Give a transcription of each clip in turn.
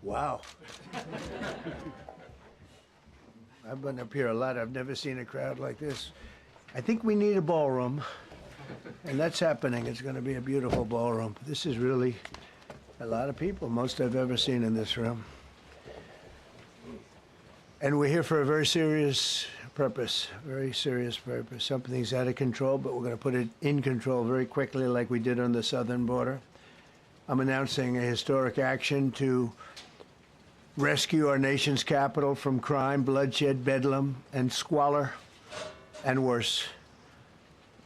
Wow. I've been up here a lot. I've never seen a crowd like this. I think we need a ballroom, and that's happening. It's going to be a beautiful ballroom. This is really a lot of people, most I've ever seen in this room. And we're here for a very serious purpose, very serious purpose. Something's out of control, but we're going to put it in control very quickly like we did on the southern border. I'm announcing a historic action to rescue our nation's capital from crime, bloodshed, bedlam, and squalor, and worse.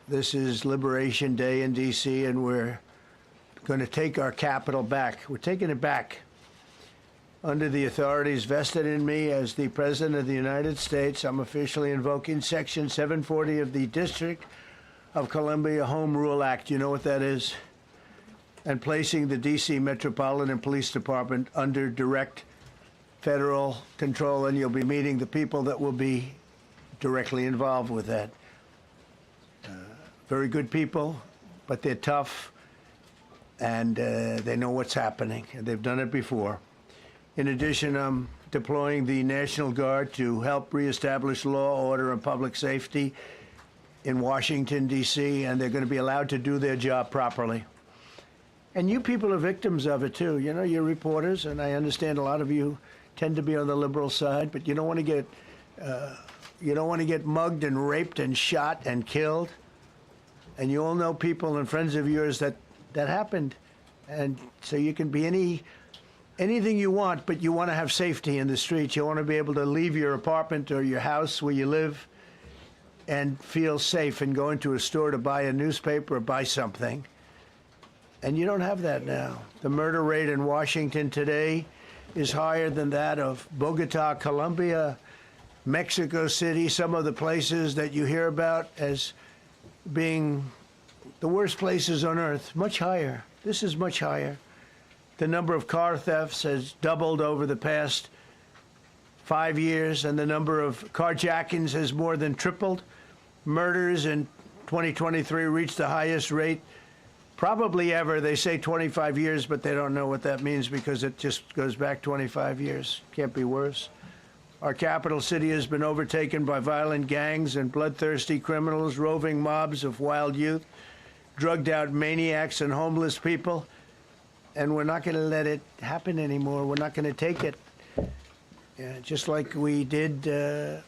This is Liberation Day in D.C., and we're going to take our capital back. We're taking it back. Under the authorities vested in me as the President of the United States, I'm officially invoking Section 740 of the District of Columbia Home Rule Act. You know what that is? And placing the D.C. Metropolitan Police Department under direct federal control, and you'll be meeting the people that will be directly involved with that. Very good people, but they're tough, and they know what's happening, and they've done it before. In addition, I'm deploying the National Guard to help reestablish law, order, and public safety in Washington, D.C., and they're going to be allowed to do their job properly. And you people are victims of it, too. You know, you're reporters, and I understand a lot of you tend to be on the liberal side, but you don't want to get mugged and raped and shot and killed. And you all know people and friends of yours that happened. And so you can be anything you want, but you want to have safety in the streets. You want to be able to leave your apartment or your house where you live and feel safe and go into a store to buy a newspaper or buy something. And you don't have that now. The murder rate in Washington today is higher than that of Bogota, Colombia, Mexico City, some of the places that you hear about as being the worst places on earth, much higher. This is much higher. The number of car thefts has doubled over the past 5 years, and the number of carjackings has more than tripled. Murders in 2023 reached the highest rate probably ever. They say 25 years, but they don't know what that means because it just goes back 25 years. Can't be worse. Our capital city has been overtaken by violent gangs and bloodthirsty criminals, roving mobs of wild youth, drugged-out maniacs and homeless people. And we're not going to let it happen anymore. We're not going to take it. Just like we did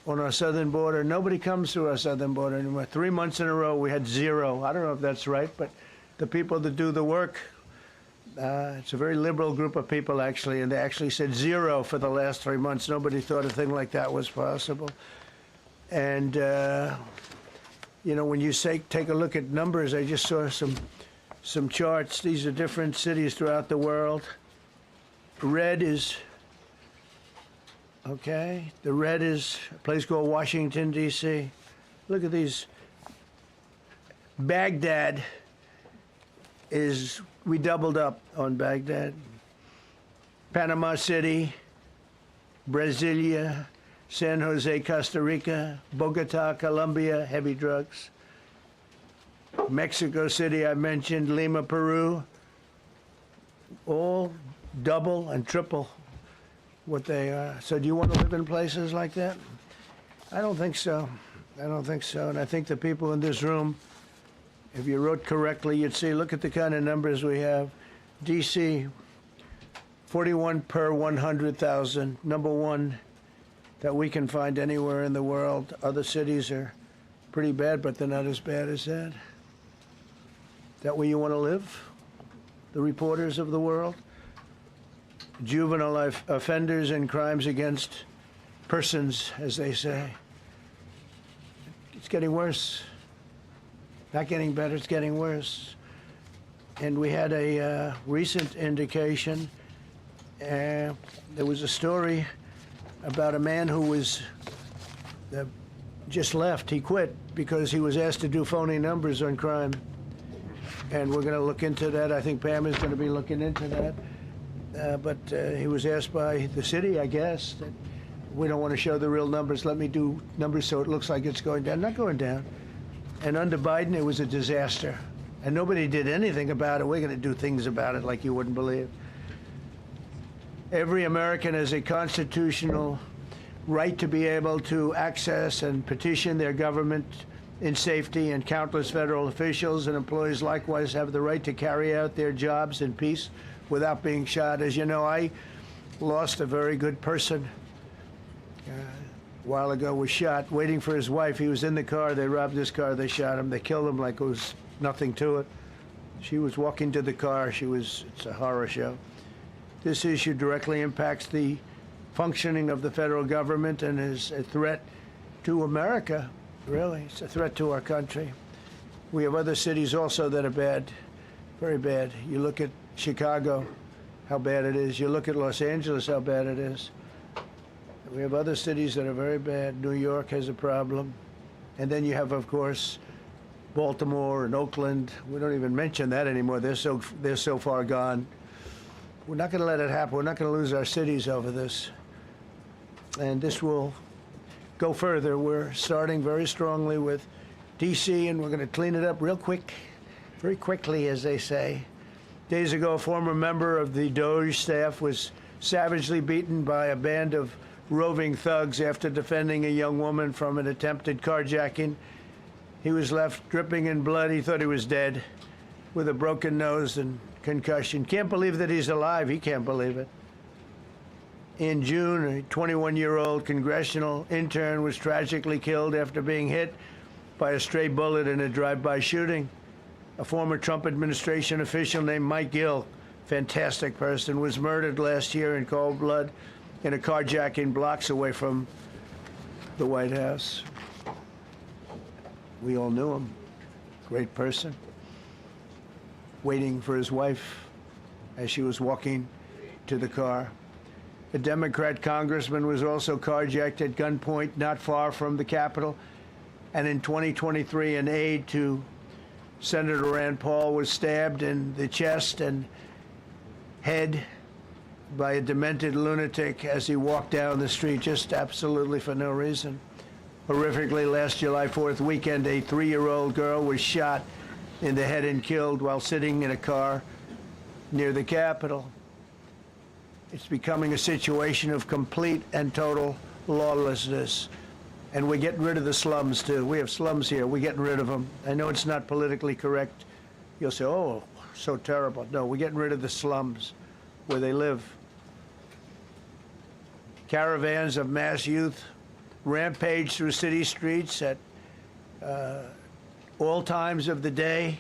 on our southern border. Nobody comes through our southern border anymore. 3 months in a row, we had zero. I don't know if that's right, but the people that do the work, it's a very liberal group of people, actually, and they actually said zero for the last 3 months. Nobody thought a thing like that was possible. And, you know, when you say take a look at numbers, I just saw some charts. These are different cities throughout the world. Red is, okay, the red is a place called Washington, D.C. Look at these. Baghdad we doubled up on Baghdad. Panama City, Brasilia, San Jose, Costa Rica, Bogota, Colombia, heavy drugs. Mexico City, I mentioned, Lima, Peru, all double and triple what they are. So do you want to live in places like that? I don't think so. I don't think so. And I think the people in this room, if you wrote correctly, you'd see, look at the kind of numbers we have. D.C., 41 per 100,000, number one that we can find anywhere in the world. Other cities are pretty bad, but they're not as bad as that. That where you want to live? The reporters of the world? Juvenile offenders and crimes against persons, as they say. It's getting worse. Not getting better, it's getting worse. And we had a recent indication. There was a story about a man who was just left. He quit because he was asked to do phony numbers on crime. And we're going to look into that. I think Pam is going to be looking into that. But he was asked by the city, I guess, that we don't want to show the real numbers. Let me do numbers so it looks like it's going down. Not going down. And under Biden, it was a disaster. And nobody did anything about it. We're going to do things about it like you wouldn't believe. Every American has a constitutional right to be able to access and petition their government in safety, and countless federal officials and employees likewise have the right to carry out their jobs in peace without being shot. As you know, I lost a very good person a while ago, was shot waiting for his wife. He was in the car. They robbed his car. They shot him. They killed him like it was nothing to it. She was walking to the car. It's a horror show. This issue directly impacts the functioning of the federal government and is a threat to America, really. It's a threat to our country. We have other cities also that are bad, very bad. You look at Chicago, how bad it is. You look at Los Angeles, how bad it is. We have other cities that are very bad. New York has a problem. And then you have, of course, Baltimore and Oakland. We don't even mention that anymore. They're so far gone. We're not going to let it happen. We're not going to lose our cities over this. And this will go further. We're starting very strongly with D.C., and we're going to clean it up real quick, very quickly, as they say. Days ago, a former member of the DOJ staff was savagely beaten by a band of roving thugs after defending a young woman from an attempted carjacking. He was left dripping in blood. He thought he was dead, with a broken nose and concussion. Can't believe that he's alive. He can't believe it. In June, a 21-year-old congressional intern was tragically killed after being hit by a stray bullet in a drive-by shooting. A former Trump administration official named Mike Gill, fantastic person, was murdered last year in cold blood in a carjacking blocks away from the White House. We all knew him. Great person. Waiting for his wife as she was walking to the car. A Democrat congressman was also carjacked at gunpoint not far from the Capitol. And in 2023, an aide to Senator Rand Paul was stabbed in the chest and head by a demented lunatic as he walked down the street, just absolutely for no reason. Horrifically, last July 4th weekend, a 3-year-old girl was shot in the head and killed while sitting in a car near the Capitol. It's becoming a situation of complete and total lawlessness. And we're getting rid of the slums, too. We have slums here. We're getting rid of them. I know it's not politically correct. You'll say, oh, so terrible. No, we're getting rid of the slums where they live. Caravans of mass youth rampage through city streets at all times of the day.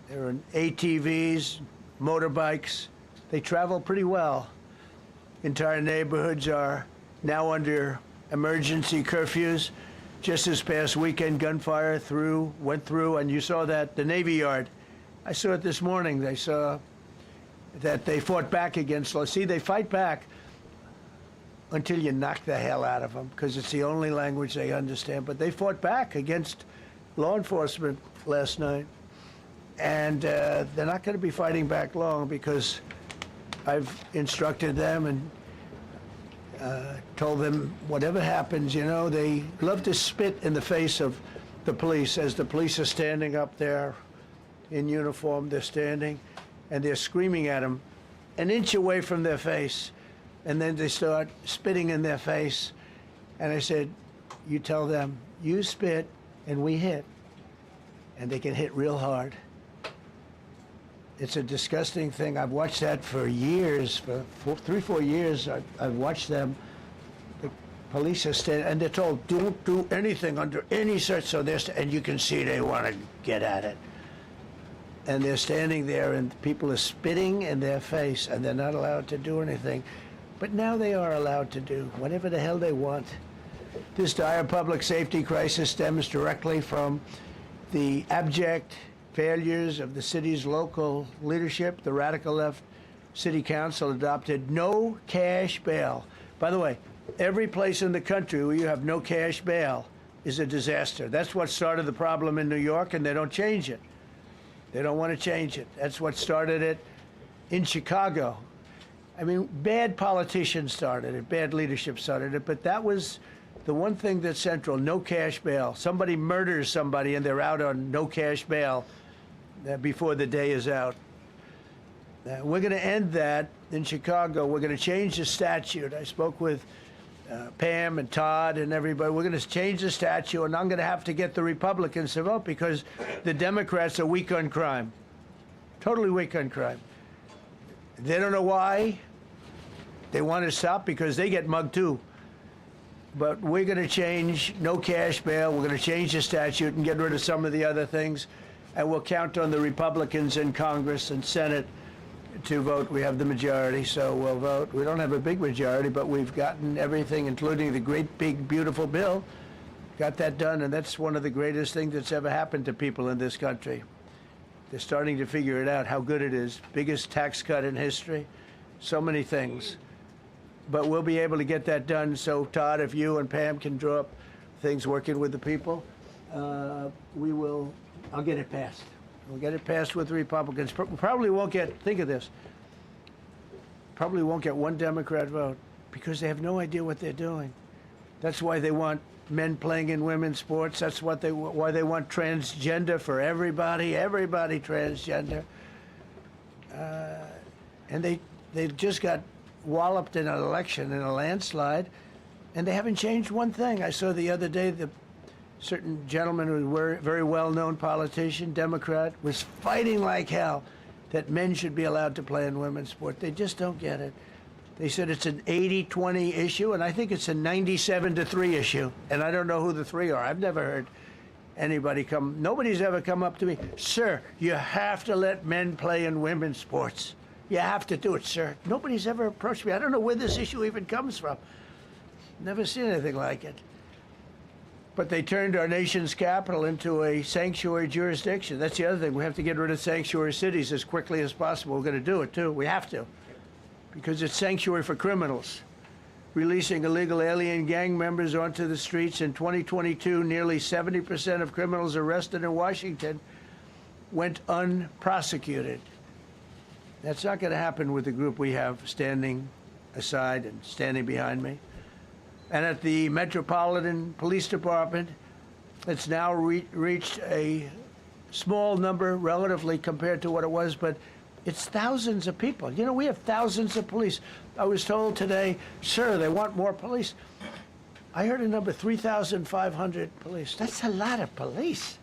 There are ATVs, motorbikes. They travel pretty well. Entire neighborhoods are now under emergency curfews. Just this past weekend, gunfire went through, and you saw that, the Navy Yard. I saw it this morning. They saw that they fought back against law. See, they fight back until you knock the hell out of them, because it's the only language they understand. But they fought back against law enforcement last night. And they're not going to be fighting back long, because I've instructed them and told them whatever happens, you know, they love to spit in the face of the police as the police are standing up there in uniform. They're standing and they're screaming at them an inch away from their face. And then they start spitting in their face. And I said, you tell them, you spit and we hit. And they can hit real hard. It's a disgusting thing. I've watched that for years, for 3-4 years. I've watched them. The police are standing, and they're told, don't do anything under any search. So and you can see they want to get at it. And they're standing there, and people are spitting in their face, and they're not allowed to do anything. But now they are allowed to do whatever the hell they want. This dire public safety crisis stems directly from the abject failures of the city's local leadership. The radical left city council adopted no cash bail. By the way, every place in the country where you have no cash bail is a disaster. That's what started the problem in New York, and they don't change it. They don't want to change it. That's what started it in Chicago. I mean, bad politicians started it, bad leadership started it, but that was the one thing that's central, no cash bail. Somebody murders somebody and they're out on no cash bail before the day is out. We're going to end that in Chicago. We're going to change the statute. I spoke with Pam and Todd and everybody. We're going to change the statute, and I'm going to have to get the Republicans to vote because the Democrats are weak on crime. Totally weak on crime. They don't know why. They want to stop because they get mugged too. But we're going to change no cash bail. We're going to change the statute and get rid of some of the other things. And we'll count on the Republicans in Congress and Senate to vote. We have the majority, so we'll vote. We don't have a big majority, but we've gotten everything, including the great, big, beautiful bill. Got that done, and that's one of the greatest things that's ever happened to people in this country. They're starting to figure it out, how good it is. Biggest tax cut in history. So many things. But we'll be able to get that done. So, Todd, if you and Pam can draw up things working with the people, we will. I'll get it passed. We'll get it passed with the Republicans. Probably won't get, think of this, probably won't get one Democrat vote because they have no idea what they're doing. That's why they want men playing in women's sports. That's why they want transgender for everybody transgender. And they just got walloped in an election, in a landslide, and they haven't changed one thing. I saw the other day the certain gentleman who was a very well-known politician, Democrat, was fighting like hell that men should be allowed to play in women's sport. They just don't get it. They said it's an 80-20 issue, and I think it's a 97-3 issue. And I don't know who the three are. I've never heard anybody nobody's ever come up to me, sir, you have to let men play in women's sports. You have to do it, sir. Nobody's ever approached me. I don't know where this issue even comes from. Never seen anything like it. But they turned our nation's capital into a sanctuary jurisdiction. That's the other thing. We have to get rid of sanctuary cities as quickly as possible. We're going to do it, too. We have to. Because it's sanctuary for criminals. Releasing illegal alien gang members onto the streets in 2022, nearly 70% of criminals arrested in Washington went unprosecuted. That's not going to happen with the group we have standing aside and standing behind me. And at the Metropolitan Police Department, it's now reached a small number relatively compared to what it was, but it's thousands of people. You know, we have thousands of police. I was told today, sir, they want more police. I heard a number, 3,500 police. That's a lot of police.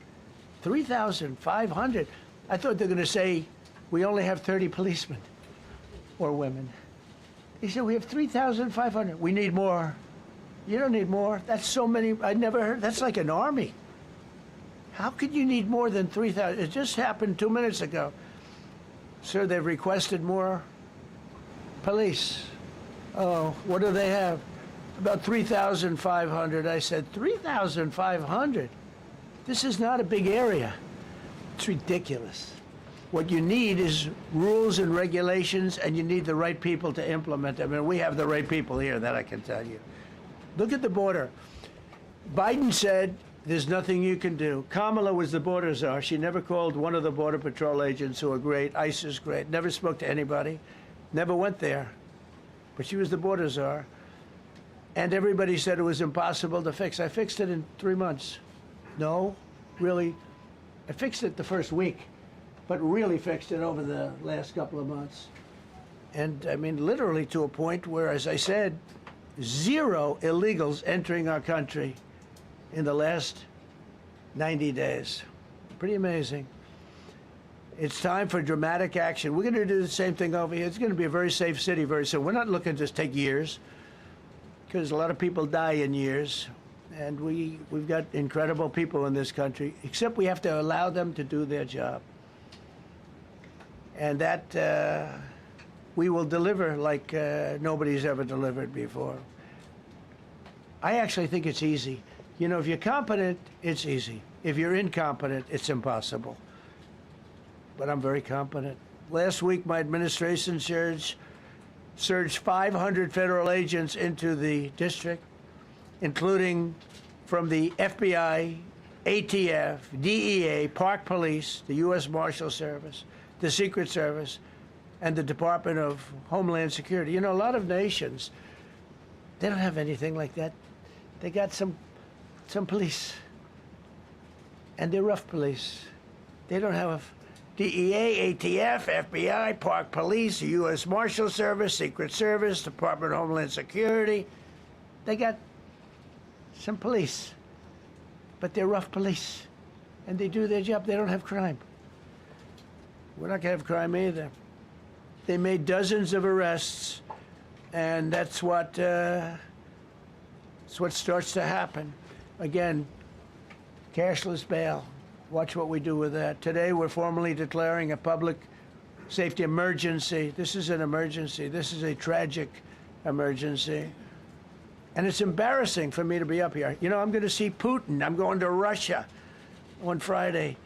3,500. I thought they were going to say, we only have 30 policemen or women. They said, we have 3,500. We need more. You don't need more. That's so many. I never heard. That's like an army. How could you need more than 3,000? It just happened 2 minutes ago. Sir, they've requested more police. Oh, what do they have? About 3,500. I said, 3,500? This is not a big area. It's ridiculous. What you need is rules and regulations, and you need the right people to implement them. And we have the right people here, that I can tell you. Look at the border. Biden said there's nothing you can do. Kamala was the border czar. She never called one of the Border Patrol agents who are great. ICE is great. Never spoke to anybody. Never went there. But she was the border czar. And everybody said it was impossible to fix. I fixed it in 3 months. No, really. I fixed it the first week, but really fixed it over the last couple of months. And I mean, literally to a point where, as I said, 0 illegals entering our country in the last 90 days. Pretty amazing. It's time for dramatic action. We're going to do the same thing over here. It's going to be a very safe city very soon. We're not looking to just take years, because a lot of people die in years. And we've got incredible people in this country, except we have to allow them to do their job. And that we will deliver like nobody's ever delivered before. I actually think it's easy. You know, if you're competent, it's easy. If you're incompetent, it's impossible. But I'm very competent. Last week, my administration surged 500 federal agents into the district, including from the FBI, ATF, DEA, Park Police, the U.S. Marshal Service, the Secret Service, and the Department of Homeland Security. You know, a lot of nations, they don't have anything like that. They got some police, and they're rough police. They don't have DEA, ATF, FBI, Park Police, U.S. Marshal Service, Secret Service, Department of Homeland Security. They got some police, but they're rough police, and they do their job. They don't have crime. We're not going to have crime either. They made dozens of arrests, and that's what starts to happen. Again, cashless bail. Watch what we do with that. Today, we're formally declaring a public safety emergency. This is an emergency. This is a tragic emergency. And it's embarrassing for me to be up here. You know, I'm going to see Putin. I'm going to Russia on Friday.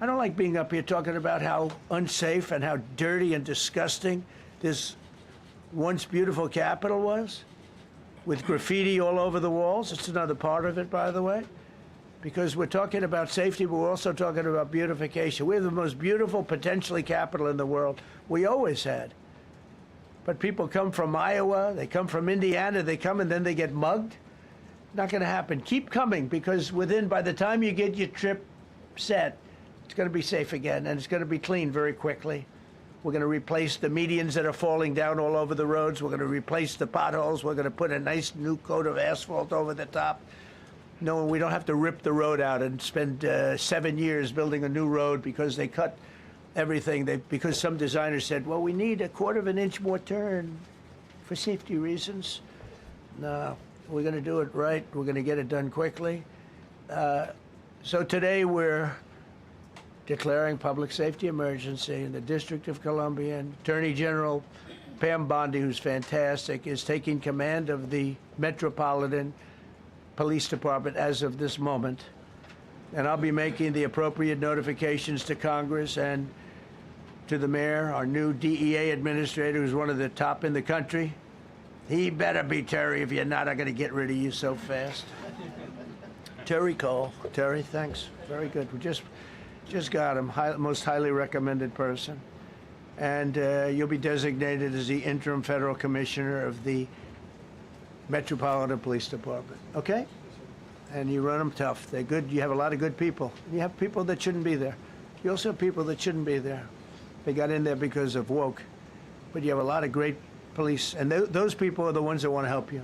I don't like being up here talking about how unsafe and how dirty and disgusting this once beautiful capital was, with graffiti all over the walls. It's another part of it, by the way, because we're talking about safety, but we're also talking about beautification. We have the most beautiful, potentially, capital in the world. We always had. But people come from Iowa, they come from Indiana, they come and then they get mugged. Not going to happen. Keep coming, because by the time you get your trip set, it's going to be safe again, and it's going to be clean very quickly. We're going to replace the medians that are falling down all over the roads. We're going to replace the potholes. We're going to put a nice new coat of asphalt over the top. No, we don't have to rip the road out and spend 7 years building a new road because they cut everything. Because some designers said, well, we need a 1/4 inch more turn for safety reasons. No, we're going to do it right. We're going to get it done quickly. So today we're declaring public safety emergency in the District of Columbia, and Attorney General Pam Bondi, who's fantastic, is taking command of the Metropolitan Police Department as of this moment. And I'll be making the appropriate notifications to Congress and to the mayor, our new DEA administrator, who's one of the top in the country. He better be Terry. If you're not, I'm going to get rid of you so fast. Terry Cole. Terry, thanks. Very good. We just got him. Most highly recommended person. And you'll be designated as the interim federal commissioner of the Metropolitan Police Department. Okay? And you run them tough. They're good. You have a lot of good people. You have people that shouldn't be there. You also have people that shouldn't be there. They got in there because of woke. But you have a lot of great police. And those people are the ones that want to help you.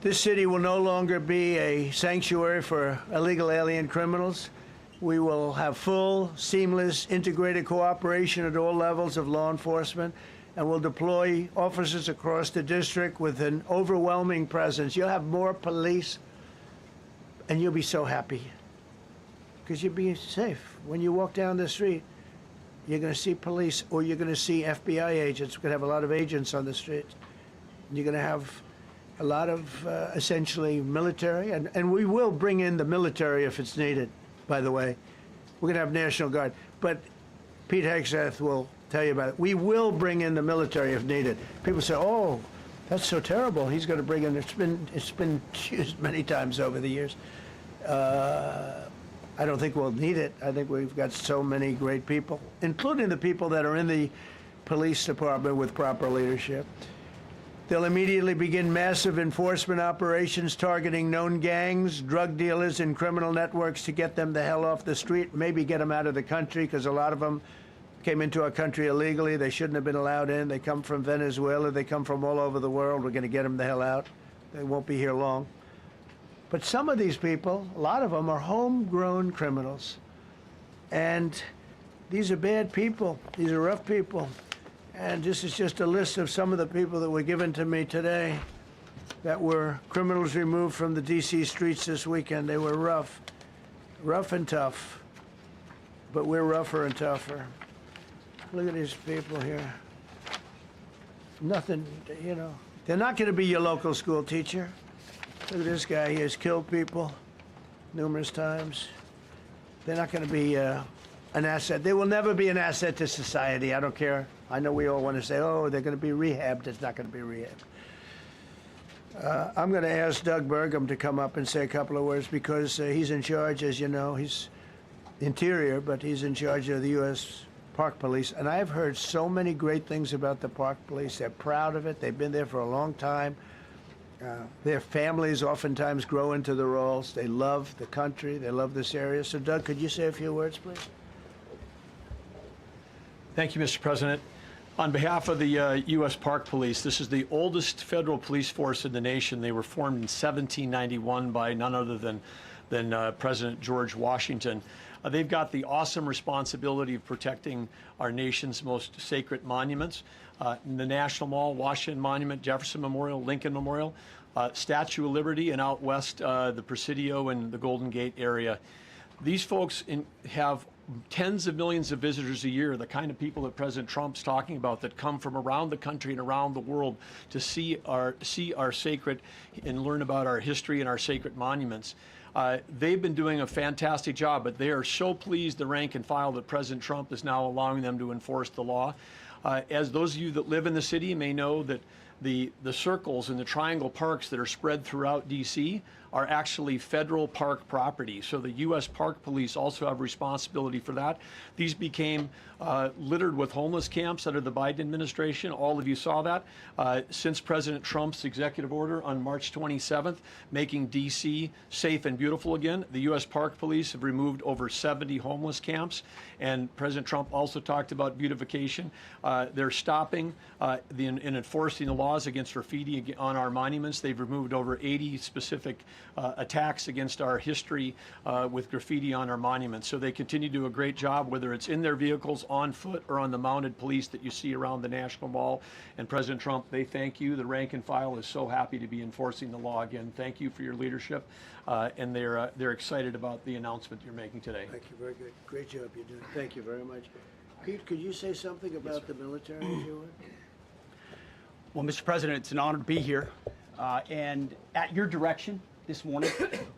This city will no longer be a sanctuary for illegal alien criminals. We will have full, seamless, integrated cooperation at all levels of law enforcement, and we'll deploy officers across the district with an overwhelming presence. You'll have more police, and you'll be so happy, because you'll be safe. When you walk down the street, you're going to see police, or you're going to see FBI agents. We're going to have a lot of agents on the street. You're going to have a lot of, essentially, military, and we will bring in the military if it's needed. By the way, we're going to have National Guard, but Pete Hegseth will tell you about it. We will bring in the military if needed. People say, oh, that's so terrible. He's going to bring in, it's been used many times over the years. I don't think we'll need it. I think we've got so many great people, including the people that are in the police department with proper leadership. They'll immediately begin massive enforcement operations targeting known gangs, drug dealers, and criminal networks to get them the hell off the street, maybe get them out of the country, because a lot of them came into our country illegally. They shouldn't have been allowed in. They come from Venezuela. They come from all over the world. We're going to get them the hell out. They won't be here long. But some of these people, a lot of them, are homegrown criminals. And these are bad people. These are rough people. And this is just a list of some of the people that were given to me today that were criminals removed from the D.C. streets this weekend. They were rough and tough. But we're rougher and tougher. Look at these people here. Nothing, you know. They're not going to be your local school teacher. Look at this guy. He has killed people numerous times. They're not going to be an asset. They will never be an asset to society. I don't care. I know we all want to say, oh, they're going to be rehabbed. It's not going to be rehabbed. I'm going to ask Doug Burgum to come up and say a couple of words, because he's in charge, as you know. He's Interior, but he's in charge of the U.S. Park Police. And I've heard so many great things about the Park Police. They're proud of it. They've been there for a long time. Their families oftentimes grow into the roles. They love the country. They love this area. So, Doug, could you say a few words, please? Thank you, Mr. President. On behalf of the U.S. Park Police, this is the oldest federal police force in the nation. They were formed in 1791 by none other than President George Washington. They've got the awesome responsibility of protecting our nation's most sacred monuments. In the National Mall, Washington Monument, Jefferson Memorial, Lincoln Memorial, Statue of Liberty, and out west, the Presidio and the Golden Gate area. These folks have tens of millions of visitors a year, the kind of people that President Trump's talking about that come from around the country and around the world to see our sacred and learn about our history and our sacred monuments. They've been doing a fantastic job, but they are so pleased, the rank and file, that President Trump is now allowing them to enforce the law. As those of you that live in the city may know, that the circles and the triangle parks that are spread throughout D.C. are actually federal park property. So the U.S. Park Police also have responsibility for that. These became littered with homeless camps under the Biden administration. All of you saw that. Since President Trump's executive order on March 27th, making D.C. safe and beautiful again, the U.S. Park Police have removed over 70 homeless camps. And President Trump also talked about beautification. They're stopping and enforcing the laws against graffiti on our monuments. They've removed over 80 specific attacks against our history with graffiti on our monuments. So they continue to do a great job, whether it's in their vehicles, on foot, or on the mounted police that you see around the National Mall. And President Trump, they thank you. The rank and file is so happy to be enforcing the law again. Thank you for your leadership. And they're excited about the announcement you're making today. Thank you. Very good. Great job you're doing. Thank you very much. Pete, could you say something about the military, if you would? Well, Mr. President, it's an honor to be here. And at your direction this morning,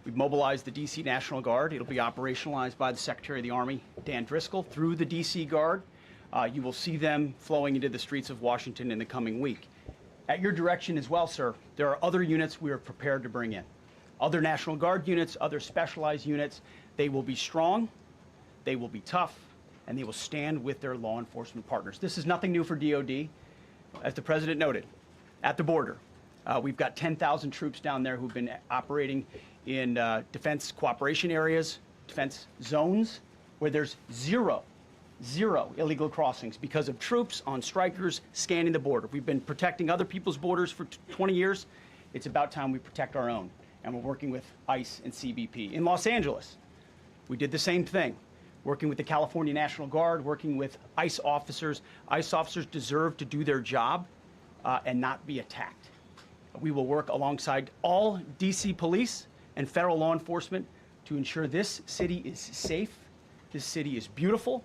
we've mobilized the D.C. National Guard. It'll be operationalized by the Secretary of the Army, Dan Driscoll, through the D.C. Guard. You will see them flowing into the streets of Washington in the coming week. At your direction as well, sir, there are other units we are prepared to bring in. Other National Guard units, other specialized units. They will be strong, they will be tough, and they will stand with their law enforcement partners. This is nothing new for DOD. As the President noted, at the border, we've got 10,000 troops down there who've been operating in defense cooperation areas, defense zones, where there's zero illegal crossings because of troops on strikers scanning the border. We've been protecting other people's borders for 20 years. It's about time we protect our own, and we're working with ICE and CBP. In Los Angeles, we did the same thing, working with the California National Guard, working with ICE officers. ICE officers deserve to do their job and not be attacked. We will work alongside all D.C. police and federal law enforcement to ensure this city is safe, this city is beautiful,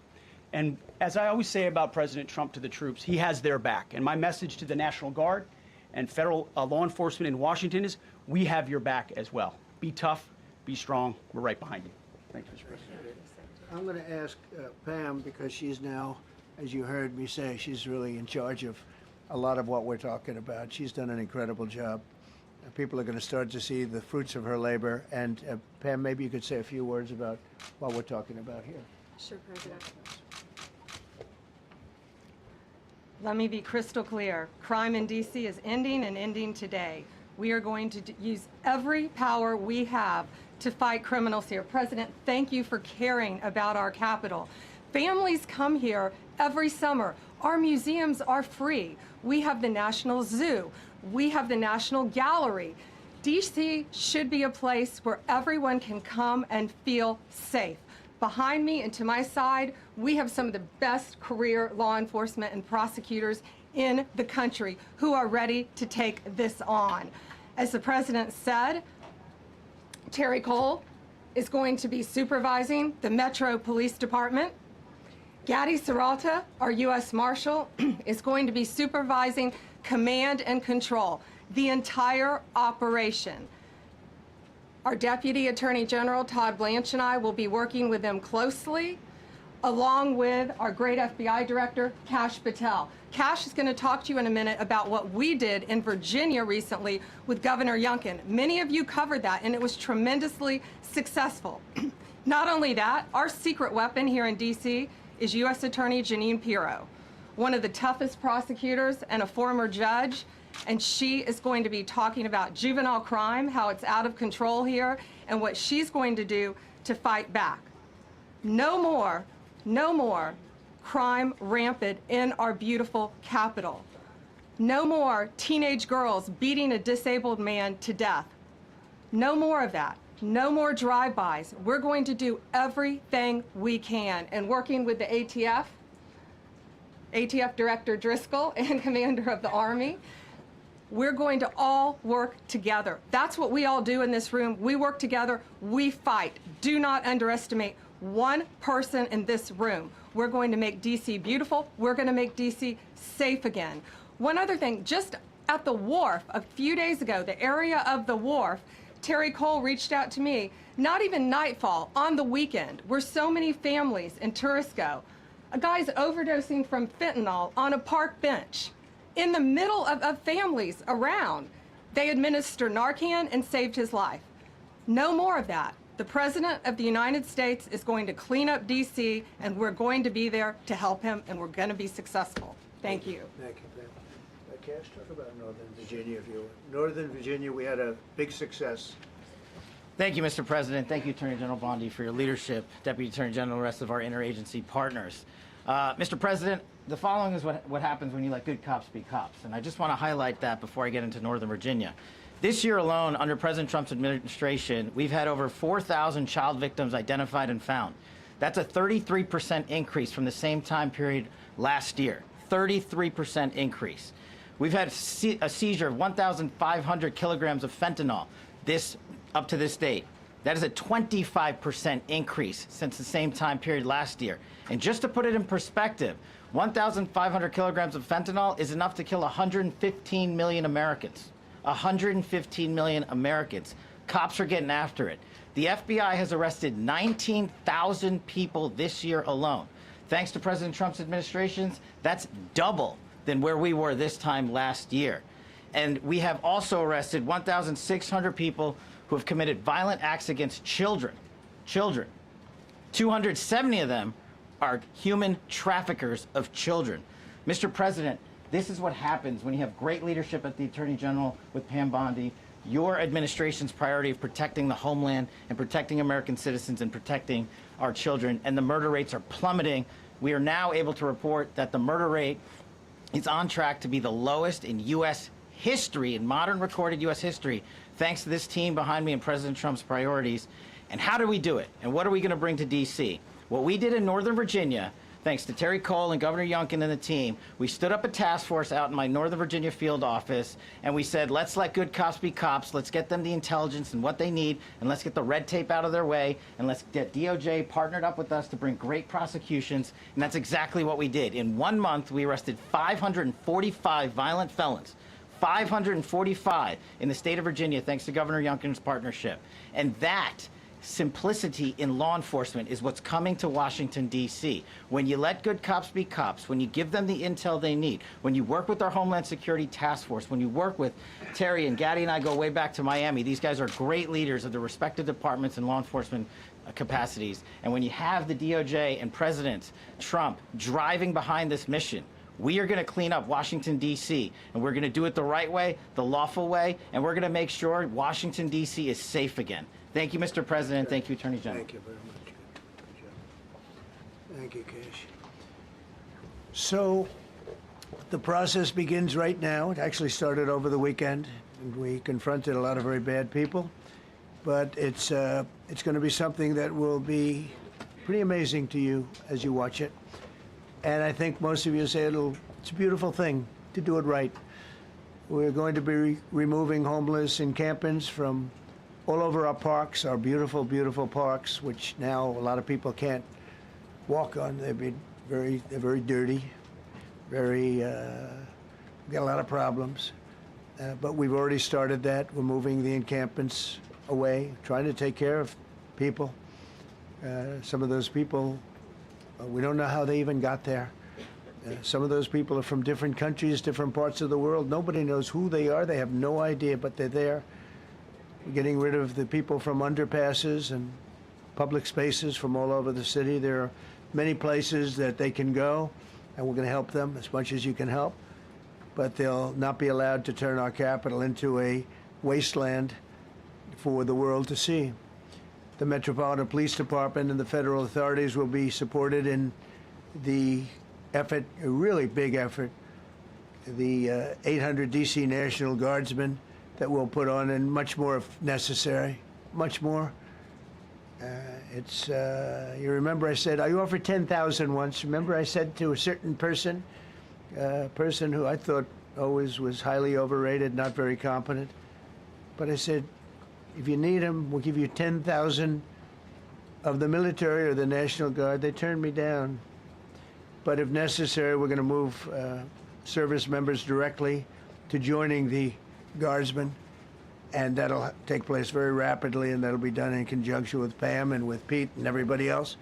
and as I always say about President Trump to the troops, he has their back. And my message to the National Guard and federal law enforcement in Washington is, we have your back as well. Be tough, be strong, we're right behind you. Thank you, Mr. President. I'm going to ask Pam, because she's now, as you heard me say, she's really in charge of a lot of what we're talking about. She's done an incredible job. People are going to start to see the fruits of her labor. And Pam, maybe you could say a few words about what we're talking about here. Sure, President. Let me be crystal clear. Crime in D.C. is ending, and ending today. We are going to use every power we have to fight criminals here. President, thank you for caring about our capital. Families come here every summer. Our museums are free. We have the National Zoo. We have the National Gallery. D.C. should be a place where everyone can come and feel safe. Behind me and to my side, we have some of the best career law enforcement and prosecutors in the country who are ready to take this on. As the President said, Terry Cole is going to be supervising the Metro Police Department. Gadi Saralta, our U.S. Marshal, is going to be supervising command and control, the entire operation. Our Deputy Attorney General, Todd Blanche, and I will be working with them closely, along with our great FBI Director, Kash Patel. Kash is going to talk to you in a minute about what we did in Virginia recently with Governor Youngkin. Many of you covered that, and it was tremendously successful. Not only that, our secret weapon here in D.C. is U.S. Attorney Jeanine Pirro, one of the toughest prosecutors and a former judge, and she is going to be talking about juvenile crime, how it's out of control here, and what she's going to do to fight back. No more crime rampant in our beautiful capital. No more teenage girls beating a disabled man to death. No more of that. No more drive-bys. We're going to do everything we can. And working with the ATF Director Driscoll and Commander of the Army, we're going to all work together. That's what we all do in this room. We work together, we fight. Do not underestimate one person in this room. We're going to make DC beautiful. We're going to make DC safe again. One other thing, just at the wharf a few days ago, the area of the wharf, Terry Cole reached out to me, not even nightfall, on the weekend, where so many families and tourists go. A guy's overdosing from fentanyl on a park bench. In the middle of families around, they administer Narcan and saved his life. No more of that. The President of the United States is going to clean up D.C., and we're going to be there to help him, and we're going to be successful. Thank you. Thank you, Ben. Cash, talk about Northern Virginia, if you will. Northern Virginia, we had a big success. Thank you, Mr. President. Thank you, Attorney General Bondi, for your leadership, Deputy Attorney General, and the rest of our interagency partners. Mr. President, the following is what happens when you let good cops be cops, and I just want to highlight that before I get into Northern Virginia. This year alone, under President Trump's administration, we've had over 4,000 child victims identified and found. That's a 33% increase from the same time period last year. 33% increase. We've had a seizure of 1,500 kilograms of fentanyl up to this date. That is a 25% increase since the same time period last year. And just to put it in perspective, 1,500 kilograms of fentanyl is enough to kill 115 million Americans. 115 million Americans. Cops are getting after it. The FBI has arrested 19,000 people this year alone. Thanks to President Trump's administrations, that's double than where we were this time last year. And we have also arrested 1,600 people who have committed violent acts against children. 270 of them are human traffickers of children. Mr. President, this is what happens when you have great leadership at the Attorney General with Pam Bondi, your administration's priority of protecting the homeland and protecting American citizens and protecting our children, and the murder rates are plummeting. We are now able to report that the murder rate is on track to be the lowest in U.S. history, in modern recorded U.S. history, thanks to this team behind me and President Trump's priorities. And how do we do it? And what are we going to bring to D.C.? What we did in Northern Virginia, thanks to Terry Cole and Governor Youngkin and the team, we stood up a task force out in my Northern Virginia field office, and we said, let's let good cops be cops, let's get them the intelligence and what they need, and let's get the red tape out of their way, and let's get DOJ partnered up with us to bring great prosecutions, and that's exactly what we did. In 1 month, we arrested 545 violent felons. 545 in the state of Virginia, thanks to Governor Youngkin's partnership. And that simplicity in law enforcement is what's coming to Washington, D.C. When you let good cops be cops, when you give them the intel they need, when you work with our Homeland Security Task Force, when you work with Terry and Gaddy and I go way back to Miami, these guys are great leaders of the respective departments and law enforcement capacities. And when you have the DOJ and President Trump driving behind this mission, we are going to clean up Washington, D.C., and we're going to do it the right way, the lawful way, and we're going to make sure Washington, D.C. is safe again. Thank you, Mr. President. Thank you, Attorney General. Thank you very much. Good job. Thank you, Cash. So the process begins right now. It actually started over the weekend, and we confronted a lot of very bad people. But it's going to be something that will be pretty amazing to you as you watch it. And I think most of you say it's a beautiful thing to do it right. We're going to be removing homeless encampments from all over our parks, our beautiful, beautiful parks, which now a lot of people can't walk on. They're very dirty, we got a lot of problems. But we've already started that. We're moving the encampments away, trying to take care of people. Some of those people, we don't know how they even got there. Some of those people are from different countries, different parts of the world. Nobody knows who they are. They have no idea, but they're there. We're getting rid of the people from underpasses and public spaces from all over the city. There are many places that they can go, and we're going to help them as much as you can help. But they'll not be allowed to turn our capital into a wasteland for the world to see. The Metropolitan Police Department and the federal authorities will be supported in the effort, a really big effort, the 800 D.C. National Guardsmen that we'll put on, and much more if necessary, much more. You remember I said, I offered 10,000 once. Remember I said to a certain person, a person who I thought always was highly overrated, not very competent, but I said, if you need them, we'll give you 10,000 of the military or the National Guard. They turned me down. But if necessary, we're going to move service members directly to joining the Guardsmen, and that'll take place very rapidly, and that'll be done in conjunction with Pam and with Pete and everybody else.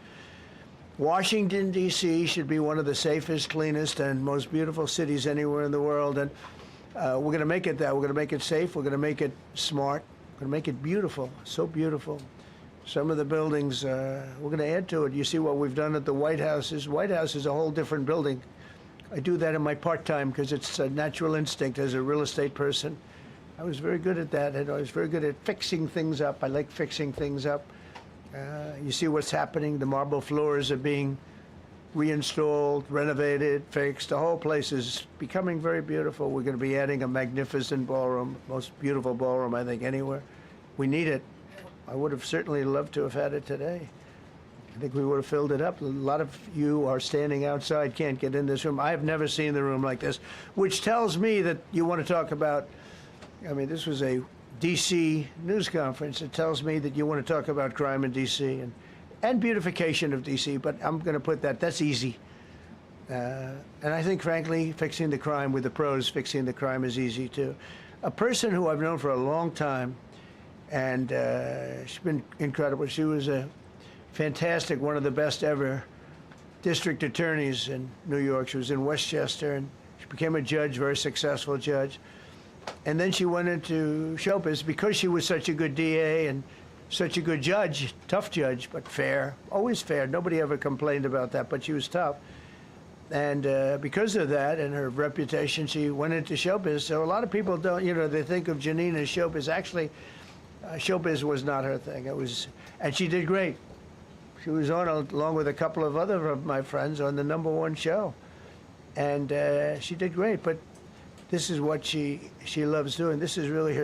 Washington, D.C. should be one of the safest, cleanest, and most beautiful cities anywhere in the world, and we're going to make it that. We're going to make it safe. We're going to make it smart. We're going to make it beautiful, so beautiful. Some of the buildings, we're going to add to it. You see what we've done at the White House. White House is a whole different building. I do that in my part-time because it's a natural instinct as a real estate person. I was very good at that, and I was very good at fixing things up. I like fixing things up. You see what's happening. The marble floors are being reinstalled, renovated, fixed. The whole place is becoming very beautiful. We're going to be adding a magnificent ballroom, most beautiful ballroom, I think, anywhere. We need it. I would have certainly loved to have had it today. I think we would have filled it up. A lot of you are standing outside, can't get in this room. I have never seen the room like this, which tells me that you want to talk about, I mean, this was a D.C. news conference. It tells me that you want to talk about crime in D.C. and beautification of D.C., but I'm going to put that's easy. And I think, frankly, fixing the crime with the pros, fixing the crime is easy, too. A person who I've known for a long time, and she's been incredible. She was a fantastic, one of the best ever district attorneys in New York. She was in Westchester, and she became a judge, very successful judge. And then she went into showbiz because she was such a good DA and such a good judge, tough judge, but fair, always fair. Nobody ever complained about that, but she was tough. And because of that and her reputation, she went into showbiz. So a lot of people don't, they think of Janine as showbiz. Actually, showbiz was not her thing. And she did great. She was on, along with a couple of other of my friends, on the #1 show. And she did great, but this is what she loves doing. This is really